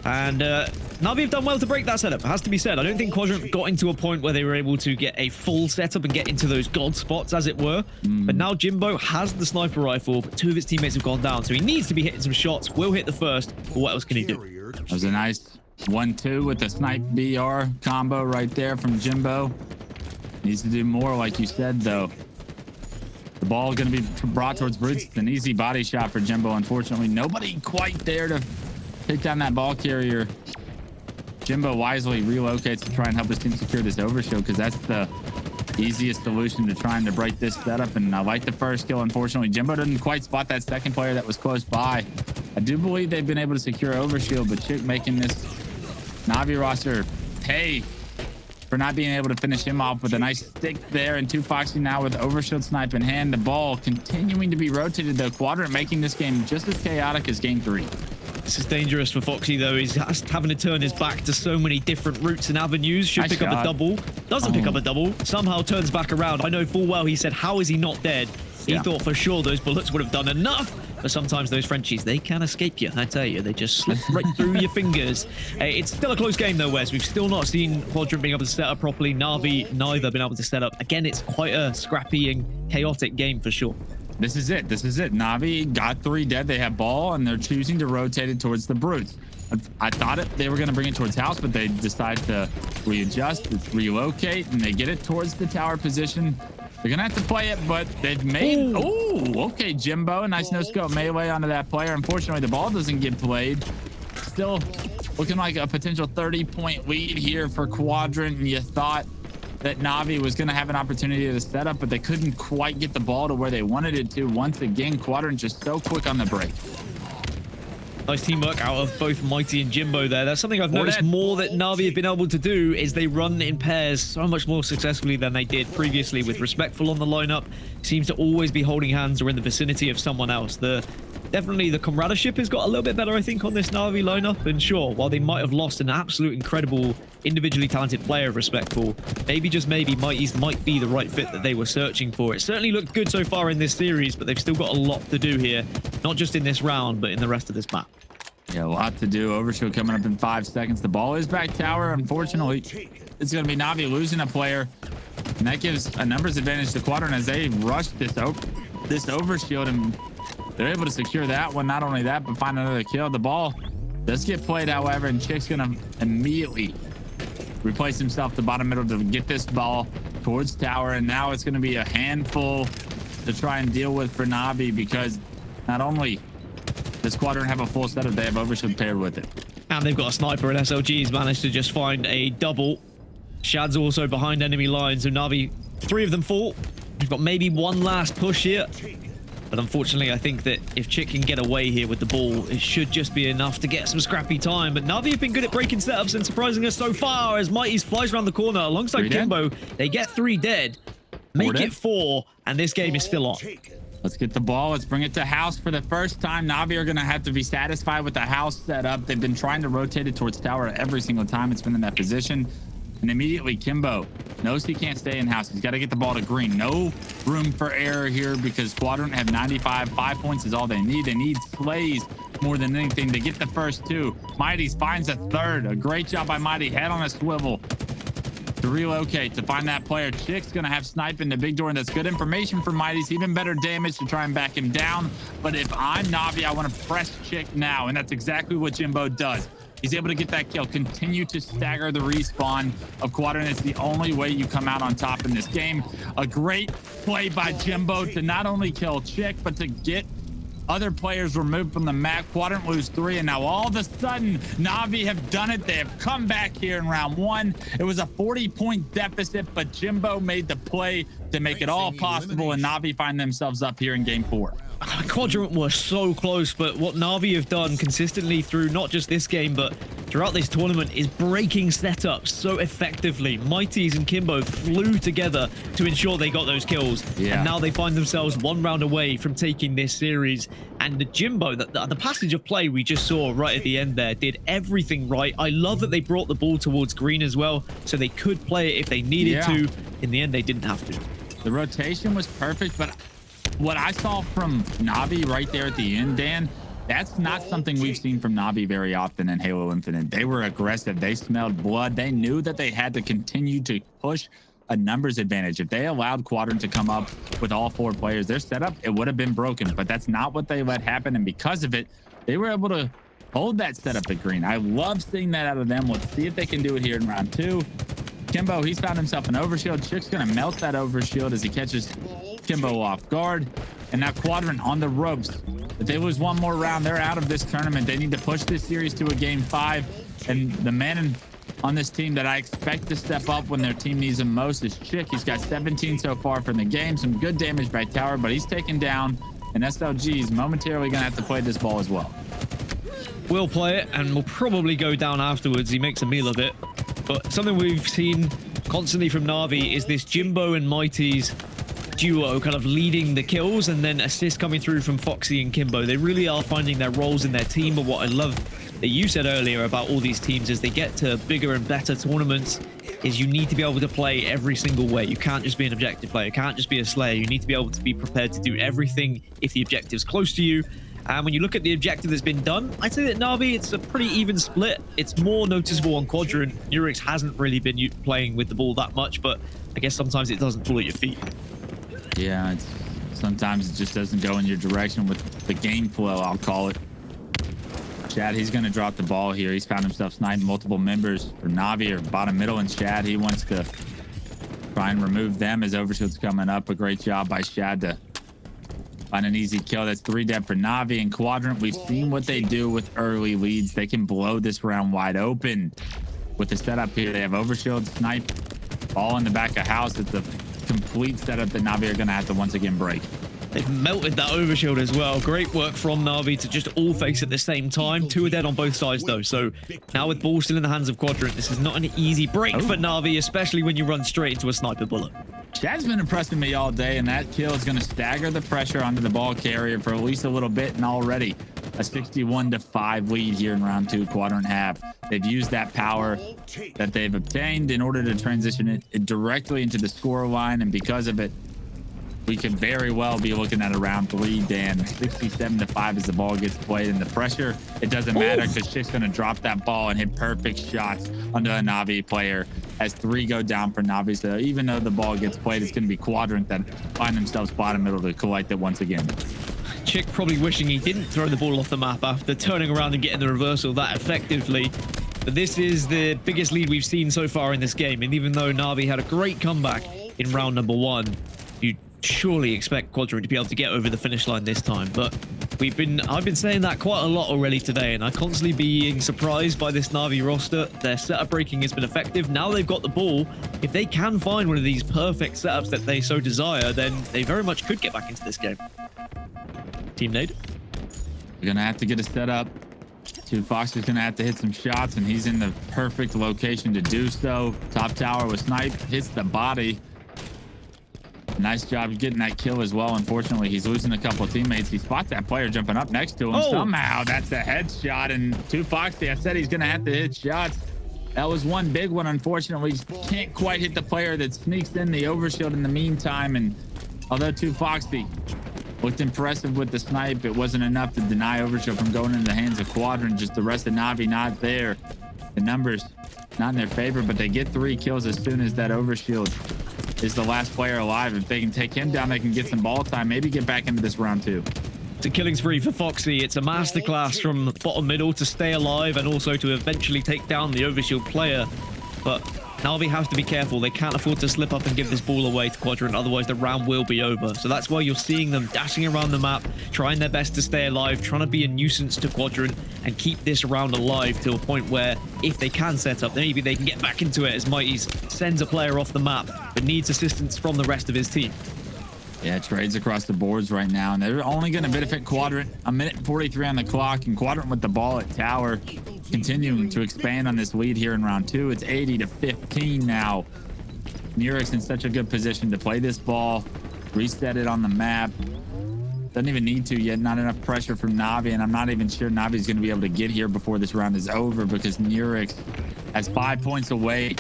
And NaVi have done well to break that setup, has to be said. I don't think Quadrant got into a point where they were able to get a full setup and get into those god spots, as it were. But now Jimbo has the sniper rifle, but 2 of his teammates have gone down, so he needs to be hitting some shots. Will hit the first, but what else can he do?
That was a nice 1-2 with the snipe BR combo right there from Jimbo. Needs to do more, like you said, though. The ball going to be brought towards Brutes. It's an easy body shot for Jimbo. Unfortunately, nobody quite there to take down that ball carrier. Jimbo wisely relocates to try and help his team secure this overshield, because that's the easiest solution to trying to break this setup. And I like the first kill. Unfortunately, Jimbo didn't quite spot that second player that was close by. I do believe they've been able to secure overshield, but TchiK making this NaVi roster pay for not being able to finish him off with a nice stick there. And 2 Foxy now with overshield snipe in hand. The ball continuing to be rotated, though. Quadrant making this game just as chaotic as game 3.
This is dangerous for Foxy, though. He's having to turn his back to so many different routes and avenues. Should pick up a double. Doesn't pick up a double. Somehow turns back around. I know full well he said, how is he not dead? He thought for sure those bullets would have done enough. But sometimes those Frenchies, they can escape you. I tell you, they just slip right through your fingers. It's still a close game, though, Wes. We've still not seen Quadrant being able to set up properly. NaVi neither been able to set up. Again, it's quite a scrappy and chaotic game for sure.
This is it. This is it. NaVi got 3 dead. They have ball, and they're choosing to rotate it towards the Brutes. I thought they were going to bring it towards house, but they decide to readjust, relocate, and they get it towards the tower position. They're going to have to play it, but they've made... Oh, okay, Jimbo. Nice no-scope melee onto that player. Unfortunately, the ball doesn't get played. Still looking like a potential 30-point lead here for Quadrant, and you thought that NaVi was going to have an opportunity to set up, but they couldn't quite get the ball to where they wanted it to. Once again, Quadrant just so quick on the break.
Nice teamwork out of both Mighty and Jimbo there. That's something I've noticed more that NaVi have been able to do, is they run in pairs so much more successfully than they did previously. With Respectful on the lineup, seems to always be holding hands or in the vicinity of someone else. Definitely the comradeship has got a little bit better, I think, on this NaVi lineup. And sure, while they might have lost an absolute incredible individually talented player, Respectful, maybe just maybe zMightys might be the right fit that they were searching for. It certainly looked good so far in this series, but they've still got a lot to do here, not just in this round, but in the rest of this map.
Yeah, a lot to do. Overshield coming up in 5 seconds. The ball is back tower. Unfortunately, it's going to be NaVi losing a player, and that gives a numbers advantage to Quadrant as they rush this overshield, and they're able to secure that one. Not only that, but find another kill. The ball does get played, however, and TchiK's going to immediately replace himself to bottom middle to get this ball towards tower, and now it's going to be a handful to try and deal with for NaVi, because not only does Quadrant have a full setup, they have overshield paired with it. And
they've got a sniper, and SLG's managed to just find a double. Shad's also behind enemy lines, so NaVi, 3 of them fall. We've got maybe one last push here. But unfortunately, I think that if TchiK can get away here with the ball, it should just be enough to get some scrappy time. But NaVi have been good at breaking setups and surprising us so far, as zMightys flies around the corner alongside Kimbo. They get 3 dead, make it 4, and this game is still on.
Let's get the ball. Let's bring it to house for the first time. NaVi are going to have to be satisfied with the house setup. They've been trying to rotate it towards tower every single time it's been in that position. And immediately, Kimbo knows he can't stay in house. He's got to get the ball to green. No room for error here, because Quadrant have 95. 5 points is all they need. They need slays more than anything to get the first 2. zMightys finds a third. A great job by zMightys. Head on a swivel. to relocate to find that player. TchiK's gonna have snipe in the big door, and that's good information for Mighty's. Even better damage to try and back him down. But if I'm NaVi, I want to press TchiK now, and that's exactly what Jimbo does. He's able to get that kill, continue to stagger the respawn of Quadrant. It's the only way you come out on top in this game. A great play by Jimbo to not only kill TchiK, but to get other players removed from the map. Quadrant lose 3, and now all of a sudden, NaVi have done it. They have come back here in round 1. It was a 40-point deficit, but Jimbo made the play to make it all possible, and NaVi find themselves up here in game 4.
Quadrant were so close, but what NaVi have done consistently through not just this game, but throughout this tournament is breaking setups so effectively. ZMightys and Kimbo flew together to ensure they got those kills. Yeah. And now they find themselves 1 round away from taking this series. And the Jimbo, the passage of play we just saw right at the end there, did everything right. I love that they brought the ball towards green as well, so they could play it if they needed to. In the end, they didn't have to.
The rotation was perfect, but what I saw from NaVi right there at the end, Dan, that's not something we've seen from NaVi very often in Halo Infinite. They were aggressive. They smelled blood. They knew that they had to continue to push a numbers advantage. If they allowed Quadrant to come up with all 4 players, their setup, it would have been broken, but that's not what they let happen. And because of it, they were able to hold that setup at green. I love seeing that out of them. Let's see if they can do it here in round 2. Kimbo, he's found himself an overshield. TchiK's gonna melt that overshield as he catches Kimbo off guard. And now Quadrant on the ropes. If they lose 1 more round, they're out of this tournament. They need to push this series to a game 5. And the man on this team that I expect to step up when their team needs him most is TchiK. He's got 17 so far from the game. Some good damage by tower, but he's taken down. And SLG is momentarily gonna have to play this ball as well.
We'll play it, and we'll probably go down afterwards. He makes a meal of it. But something we've seen constantly from NaVi is this Jimbo and ZMightys duo kind of leading the kills, and then assists coming through from Foxy and Kimbo. They really are finding their roles in their team. But what I love that you said earlier about all these teams as they get to bigger and better tournaments is you need to be able to play every single way. You can't just be an objective player. You can't just be a slayer. You need to be able to be prepared to do everything if the objective's close to you. And when you look at the objective that's been done, I'd say that NaVi, it's a pretty even split. It's more noticeable on Quadrant. NURIX hasn't really been playing with the ball that much, but I guess sometimes it doesn't fall at your feet.
Yeah, sometimes it just doesn't go in your direction with the game flow, I'll call it. Shad, he's going to drop the ball here. He's found himself sniping multiple members for NaVi or bottom middle, and Shad, he wants to try and remove them as overshield's coming up. A great job by Shad to find an easy kill. That's 3 dead for NaVi. And Quadrant, we've seen what they do with early leads. They can blow this round wide open with the setup here. They have overshield, snipe, all in the back of house. It's a complete setup that NaVi are going to have to once again break.
They've melted that overshield as well. Great work from NaVi to just all face at the same time. 2 are dead on both sides, though. So now with ball still in the hands of Quadrant, this is not an easy break for NaVi, especially when you run straight into a sniper bullet.
Shad's been impressing me all day, and that kill is going to stagger the pressure onto the ball carrier for at least a little bit, and already a 61-5 lead here in round 2. Quadrant have. They've used that power that they've obtained in order to transition it directly into the score line, and because of it, we could very well be looking at a round 3, Dan. 67-5 as the ball gets played, and the pressure, it doesn't matter because TchiK's going to drop that ball and hit perfect shots onto a NaVi player as 3 go down for NaVi. So even though the ball gets played, it's going to be Quadrant that find themselves bottom middle to collect it once again.
TchiK probably wishing he didn't throw the ball off the map after turning around and getting the reversal that effectively. But this is the biggest lead we've seen so far in this game. And even though NaVi had a great comeback in round number 1, you surely expect Quadrant to be able to get over the finish line this time. But I've been saying that quite a lot already today, and I'm constantly being surprised by this NaVi roster. Their setup breaking has been effective. Now they've got the ball. If they can find one of these perfect setups that they so desire, then they very much could get back into this game. Team Nade.
We're gonna have to get a setup. TwoFox is gonna have to hit some shots, and he's in the perfect location to do so. Top tower with snipe, hits the body. Nice job getting that kill as well. Unfortunately, he's losing a couple of teammates. He spots that player jumping up next to him. Somehow that's a headshot, and TwoFoxy, I said he's gonna have to hit shots. That was one big one. Unfortunately, can't quite hit the player that sneaks in the overshield in the meantime. And although TwoFoxy looked impressive with the snipe, it wasn't enough to deny overshield from going into the hands of Quadrant. Just the rest of NaVi not there. The numbers not in their favor, but they get 3 kills as soon as that overshield is the last player alive. If they can take him down, they can get some ball time, maybe get back into this round 2.
It's a killing spree for Foxy. It's a masterclass from the bottom middle to stay alive and also to eventually take down the overshield player. But NaVi have to be careful. They can't afford to slip up and give this ball away to Quadrant, otherwise the round will be over. So that's why you're seeing them dashing around the map, trying their best to stay alive, trying to be a nuisance to Quadrant and keep this round alive to a point where if they can set up, then maybe they can get back into it as zMightys sends a player off the map but needs assistance from the rest of his team.
Yeah, trades across the boards right now, and they're only going to benefit Quadrant. A minute and 43 on the clock, and Quadrant with the ball at tower, continuing to expand on this lead here in round 2. It's 80-15 now. NURIX in such a good position to play this ball, reset it on the map. Doesn't even need to yet. Not enough pressure from NaVi, and I'm not even sure NaVi's going to be able to get here before this round is over because NURIX has 5 points away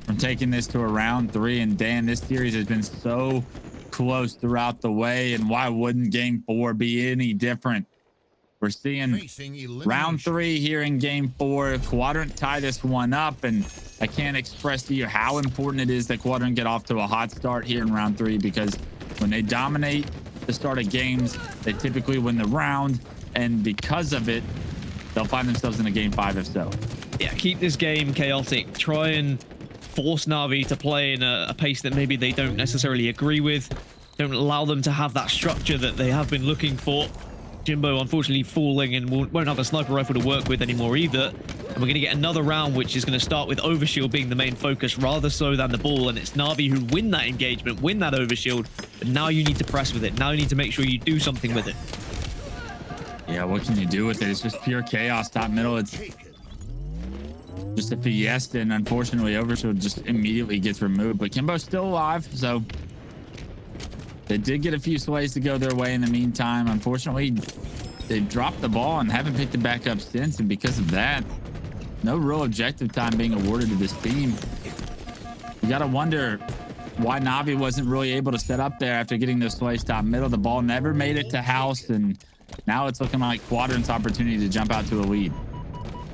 from taking this to a round 3. And Dan, this series has been so close throughout the way, and why wouldn't game 4 be any different? We're seeing round 3 here in game 4. Quadrant tie this one up, and I can't express to you how important it is that Quadrant get off to a hot start here in round 3, because when they dominate the start of games, they typically win the round, and because of it, they'll find themselves in a game 5 if so.
Yeah, keep this game chaotic. Try and force NaVi to play in a pace that maybe they don't necessarily agree with. Don't allow them to have that structure that they have been looking for. Jimbo unfortunately falling and won't have a sniper rifle to work with anymore either. And we're going to get another round which is going to start with overshield being the main focus rather so than the ball. And it's NaVi who win that engagement, win that overshield. But now you need to press with it. Now you need to make sure you do something with it.
Yeah, what can you do with it? It's just pure chaos top middle. It's just a fiesta, and unfortunately overshield just immediately gets removed, but Kimbo's still alive, so they did get a few slays to go their way in the meantime. Unfortunately, they've dropped the ball and haven't picked it back up since, and because of that, no real objective time being awarded to this team. You gotta wonder why NaVi wasn't really able to set up there after getting those slays top middle. The ball never made it to house, and now it's looking like Quadrant's opportunity to jump out to a lead.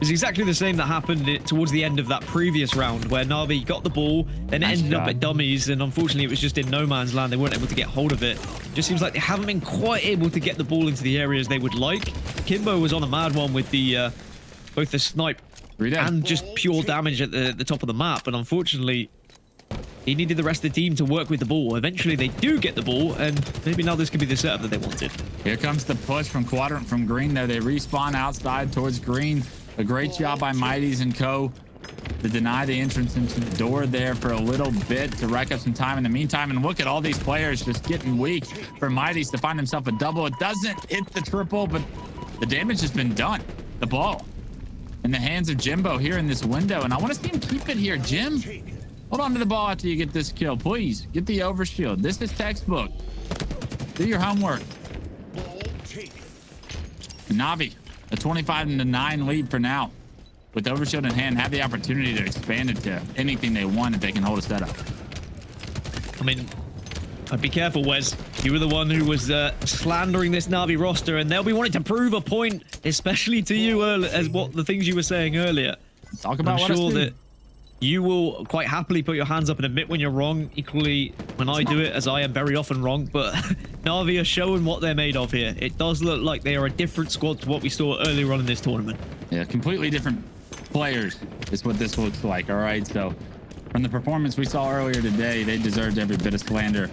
It's exactly the same that happened towards the end of that previous round where NaVi got the ball, then it ended up at dummies, and unfortunately it was just in no man's land. They weren't able to get hold of it. Just seems like they haven't been quite able to get the ball into the areas they would like. Kimbo was on a mad one with the both the snipe and just pure damage at the top of the map, and unfortunately he needed the rest of the team to work with the ball. Eventually they do get the ball, and maybe now this could be the setup that they wanted.
Here comes the push from Quadrant from green there. They respawn outside towards green. A great job by zMightys and Co to deny the entrance into the door there for a little bit to rack up some time in the meantime. And look at all these players just getting weak for zMightys to find himself a double. It doesn't hit the triple, but the damage has been done. The ball in the hands of Jimbo here in this window, and I want to see him keep it here. Jim, hold on to the ball after you get this kill, please. Get the overshield. This is textbook. Do your homework. NaVi, a 25-9 lead for now. With overshield in hand, have the opportunity to expand it to anything they want if they can hold a setup.
I mean, I'd be careful, Wes. You were the one who was slandering this NaVi roster, and they'll be wanting to prove a point, especially to you as what the things you were saying earlier.
Talk about
I'm sure that you will quite happily put your hands up and admit when you're wrong. Equally, when I do it, as I am very often wrong, but NaVi are showing what they're made of here. It does look like they are a different squad to what we saw earlier on in this tournament.
Yeah, completely different players is what this looks like. All right, so from the performance we saw earlier today, they deserved every bit of slander.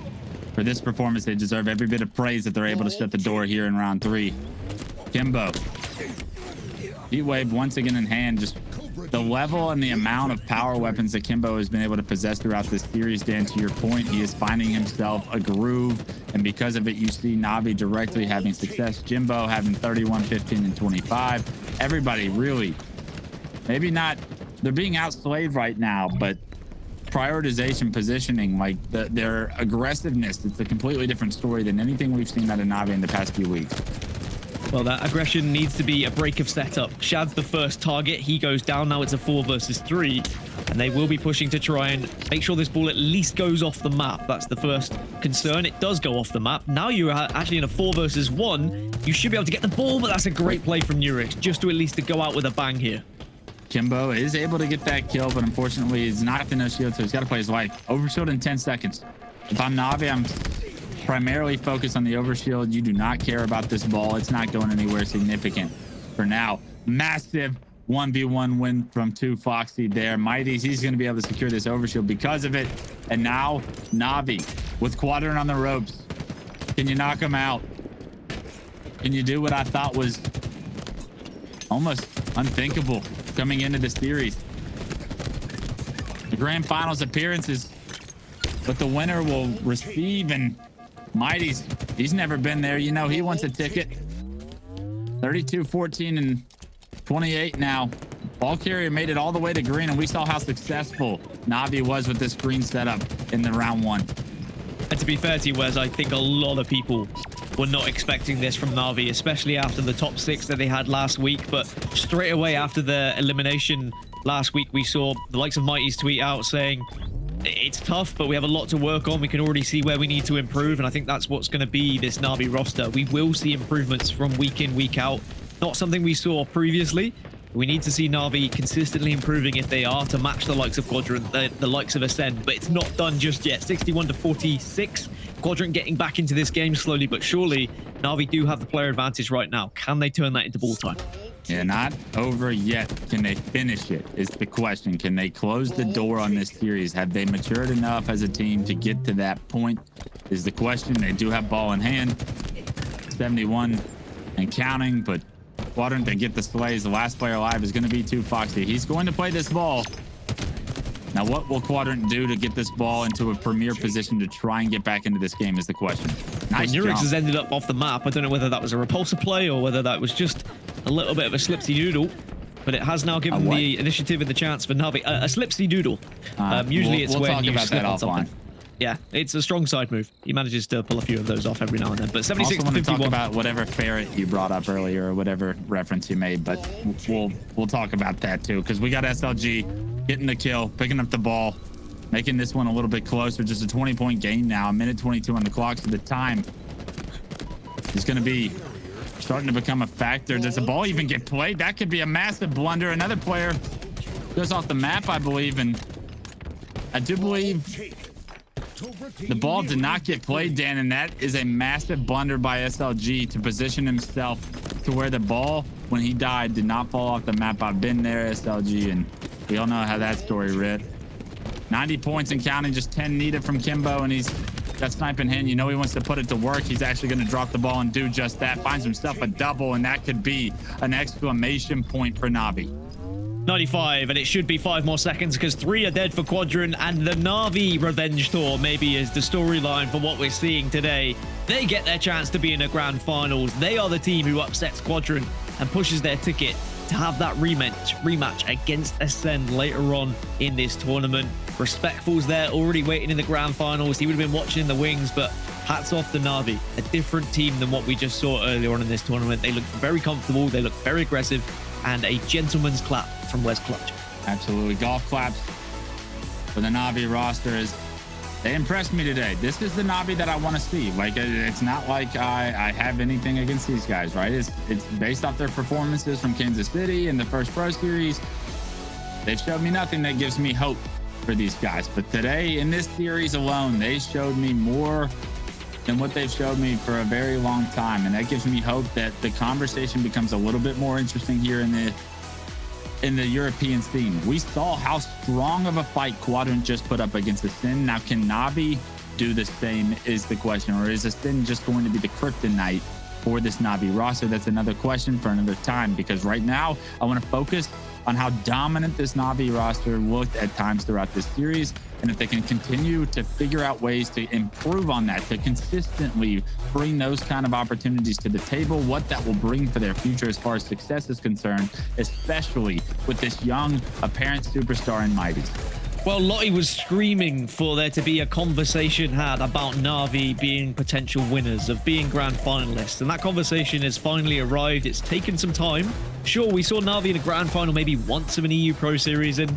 For this performance, they deserve every bit of praise that they're able to shut the door here in round 3. Kimbo, heat wave once again in hand. Just the level and the amount of power weapons that Kimbo has been able to possess throughout this series, Dan, to your point, he is finding himself a groove, and because of it, you see NaVi directly having success. Jimbo having 31, 15, and 25. Everybody really, maybe not, they're being outslayed right now, but prioritization, positioning, like their aggressiveness, it's a completely different story than anything we've seen out of NaVi in the past few weeks.
Well, that aggression needs to be a break of setup. Shad's the first target. He goes down. Now it's a 4 versus 3. And they will be pushing to try and make sure this ball at least goes off the map. That's the first concern. It does go off the map. Now you're actually in a 4 versus 1. You should be able to get the ball, but that's a great play from NURIX, just to at least to go out with a bang here.
Kimbo is able to get that kill, but unfortunately he's knocked in no shield, so he's got to play his life. Overshield in 10 seconds. If I'm Navi, I'm primarily focused on the overshield. You do not care about this ball. It's not going anywhere significant for now. Massive 1v1 win from 2Foxy there. Mighty's, he's going to be able to secure this overshield because of it. And now NaVi with Quadrant on the ropes. Can you knock him out? Can you do what I thought was almost unthinkable coming into the series? The grand finals appearances, but the winner will receive. And Mighty's, he's never been there. You know, he wants a ticket. 32, 14, and 28 now. Ball carrier made it all the way to green, and we saw how successful NaVi was with this green setup in the round one.
And to be fair to you, Wes, I think a lot of people were not expecting this from NaVi, especially after the top 6 that they had last week. But straight away after the elimination last week, we saw the likes of Mighty's tweet out saying, it's tough, but we have a lot to work on. We can already see where we need to improve. And I think that's what's going to be this NaVi roster. We will see improvements from week in, week out. Not something we saw previously. We need to see NaVi consistently improving if they are to match the likes of Quadrant, the likes of Ascend, but it's not done just yet. 61 to 46. Quadrant getting back into this game slowly but surely. NaVi do have the player advantage right now. Can they turn that into ball time?
Yeah, not over yet. Can they finish it is the question. Can they close the door on this series? Have they matured enough as a team to get to that point is the question. They do have ball in hand. 71 and counting, but Quadrant, they get the slays. The last player alive is going to be 2Foxy. He's going to play this ball. Now, what will Quadrant do to get this ball into a premier position to try and get back into this game is the question. Nice
NURIX
jump.
has ended up off the map. I don't know whether that was a repulsor play or whether that was just a little bit of a slipsy doodle, but it has now given the initiative and the chance for NaVi. A slipsy doodle. Usually it's when you slip on something. Yeah, it's a strong side move. He manages to pull a few of those off every now and then. But 76
also
to 51.
Want to talk about whatever ferret you brought up earlier or whatever reference you made, but we'll talk about that too, because we got SLG getting the kill, picking up the ball, making this one a little bit closer. Just a 20-point gain now, a minute 22 on the clock. So the time is going to be starting to become a factor. Does the ball even get played? That could be a massive blunder. Another player goes off the map, I believe, and I do believe the ball did not get played, Dan, and that is a massive blunder by SLG to position himself to where the ball, when he died, did not fall off the map. I've been there, SLG, and we all know how that story read. 90 points and counting, just 10 needed from Kimbo, and he's got snipe in hand. You know he wants to put it to work. He's actually going to drop the ball and do just that. Finds himself a double, and that could be an exclamation point for NaVi.
95, and it should be 5 more seconds because 3 are dead for Quadrant, and the NaVi revenge tour maybe is the storyline for what we're seeing today. They get their chance to be in the grand finals. They are the team who upsets Quadrant and pushes their ticket to have that rematch against Ascend later on in this tournament. Respectful's there already waiting in the grand finals. He would have been watching in the wings, but hats off to NaVi, a different team than what we just saw earlier on in this tournament. They looked very comfortable, they looked very aggressive, and a gentleman's clap from Wes Clutch.
Absolutely. Golf claps for the NaVi roster. They impressed me today. This is the NaVi that I want to see. Like, it's not like I have anything against these guys, right? It's based off their performances from Kansas City in the first Pro Series. They've showed me nothing that gives me hope for these guys. But today, in this series alone, they showed me more than what they've showed me for a very long time, and that gives me hope that the conversation becomes a little bit more interesting here in the European scene. We saw how strong of a fight Quadrant just put up against Ascend. Now, can NaVi do the same is the question, or is Ascend just going to be the kryptonite for this NaVi roster? That's another question for another time, because right now I want to focus on how dominant this NaVi roster looked at times throughout this series, and if they can continue to figure out ways to improve on that, to consistently bring those kind of opportunities to the table, what that will bring for their future as far as success is concerned, especially with this young apparent superstar in Mighty's.
Well, Lottie was screaming for there to be a conversation had about NaVi being potential winners, of being grand finalists, and that conversation has finally arrived. It's taken some time. Sure, we saw NaVi in a grand final maybe once of an EU Pro Series, and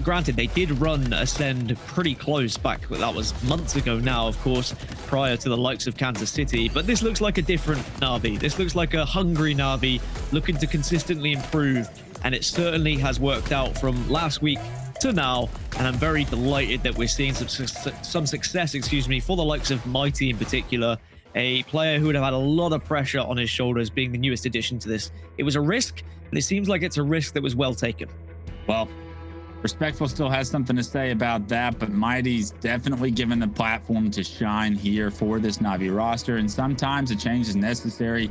granted, they did run Ascend pretty close back, that was months ago now, of course, prior to the likes of Kansas City, but this looks like a different NaVi. This looks like a hungry NaVi looking to consistently improve. and it certainly has worked out from last week to now, and I'm very delighted that we're seeing some success, excuse me, for the likes of Mighty in particular, a player who would have had a lot of pressure on his shoulders being the newest addition to this. It was a risk, but it seems like it's a risk that was well taken.
Well, Respectful still has something to say about that, but Mighty's definitely given the platform to shine here for this NaVi roster, and sometimes a change is necessary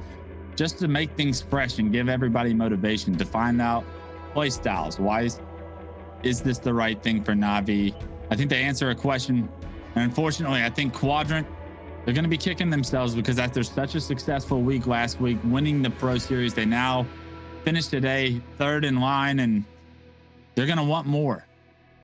just to make things fresh and give everybody motivation to find out play styles. Why is this the right thing for NaVi? I think they answer a question, and unfortunately, I think Quadrant, they're going to be kicking themselves because after such a successful week last week, winning the Pro Series, they now finished today third in line, and they're going to want more.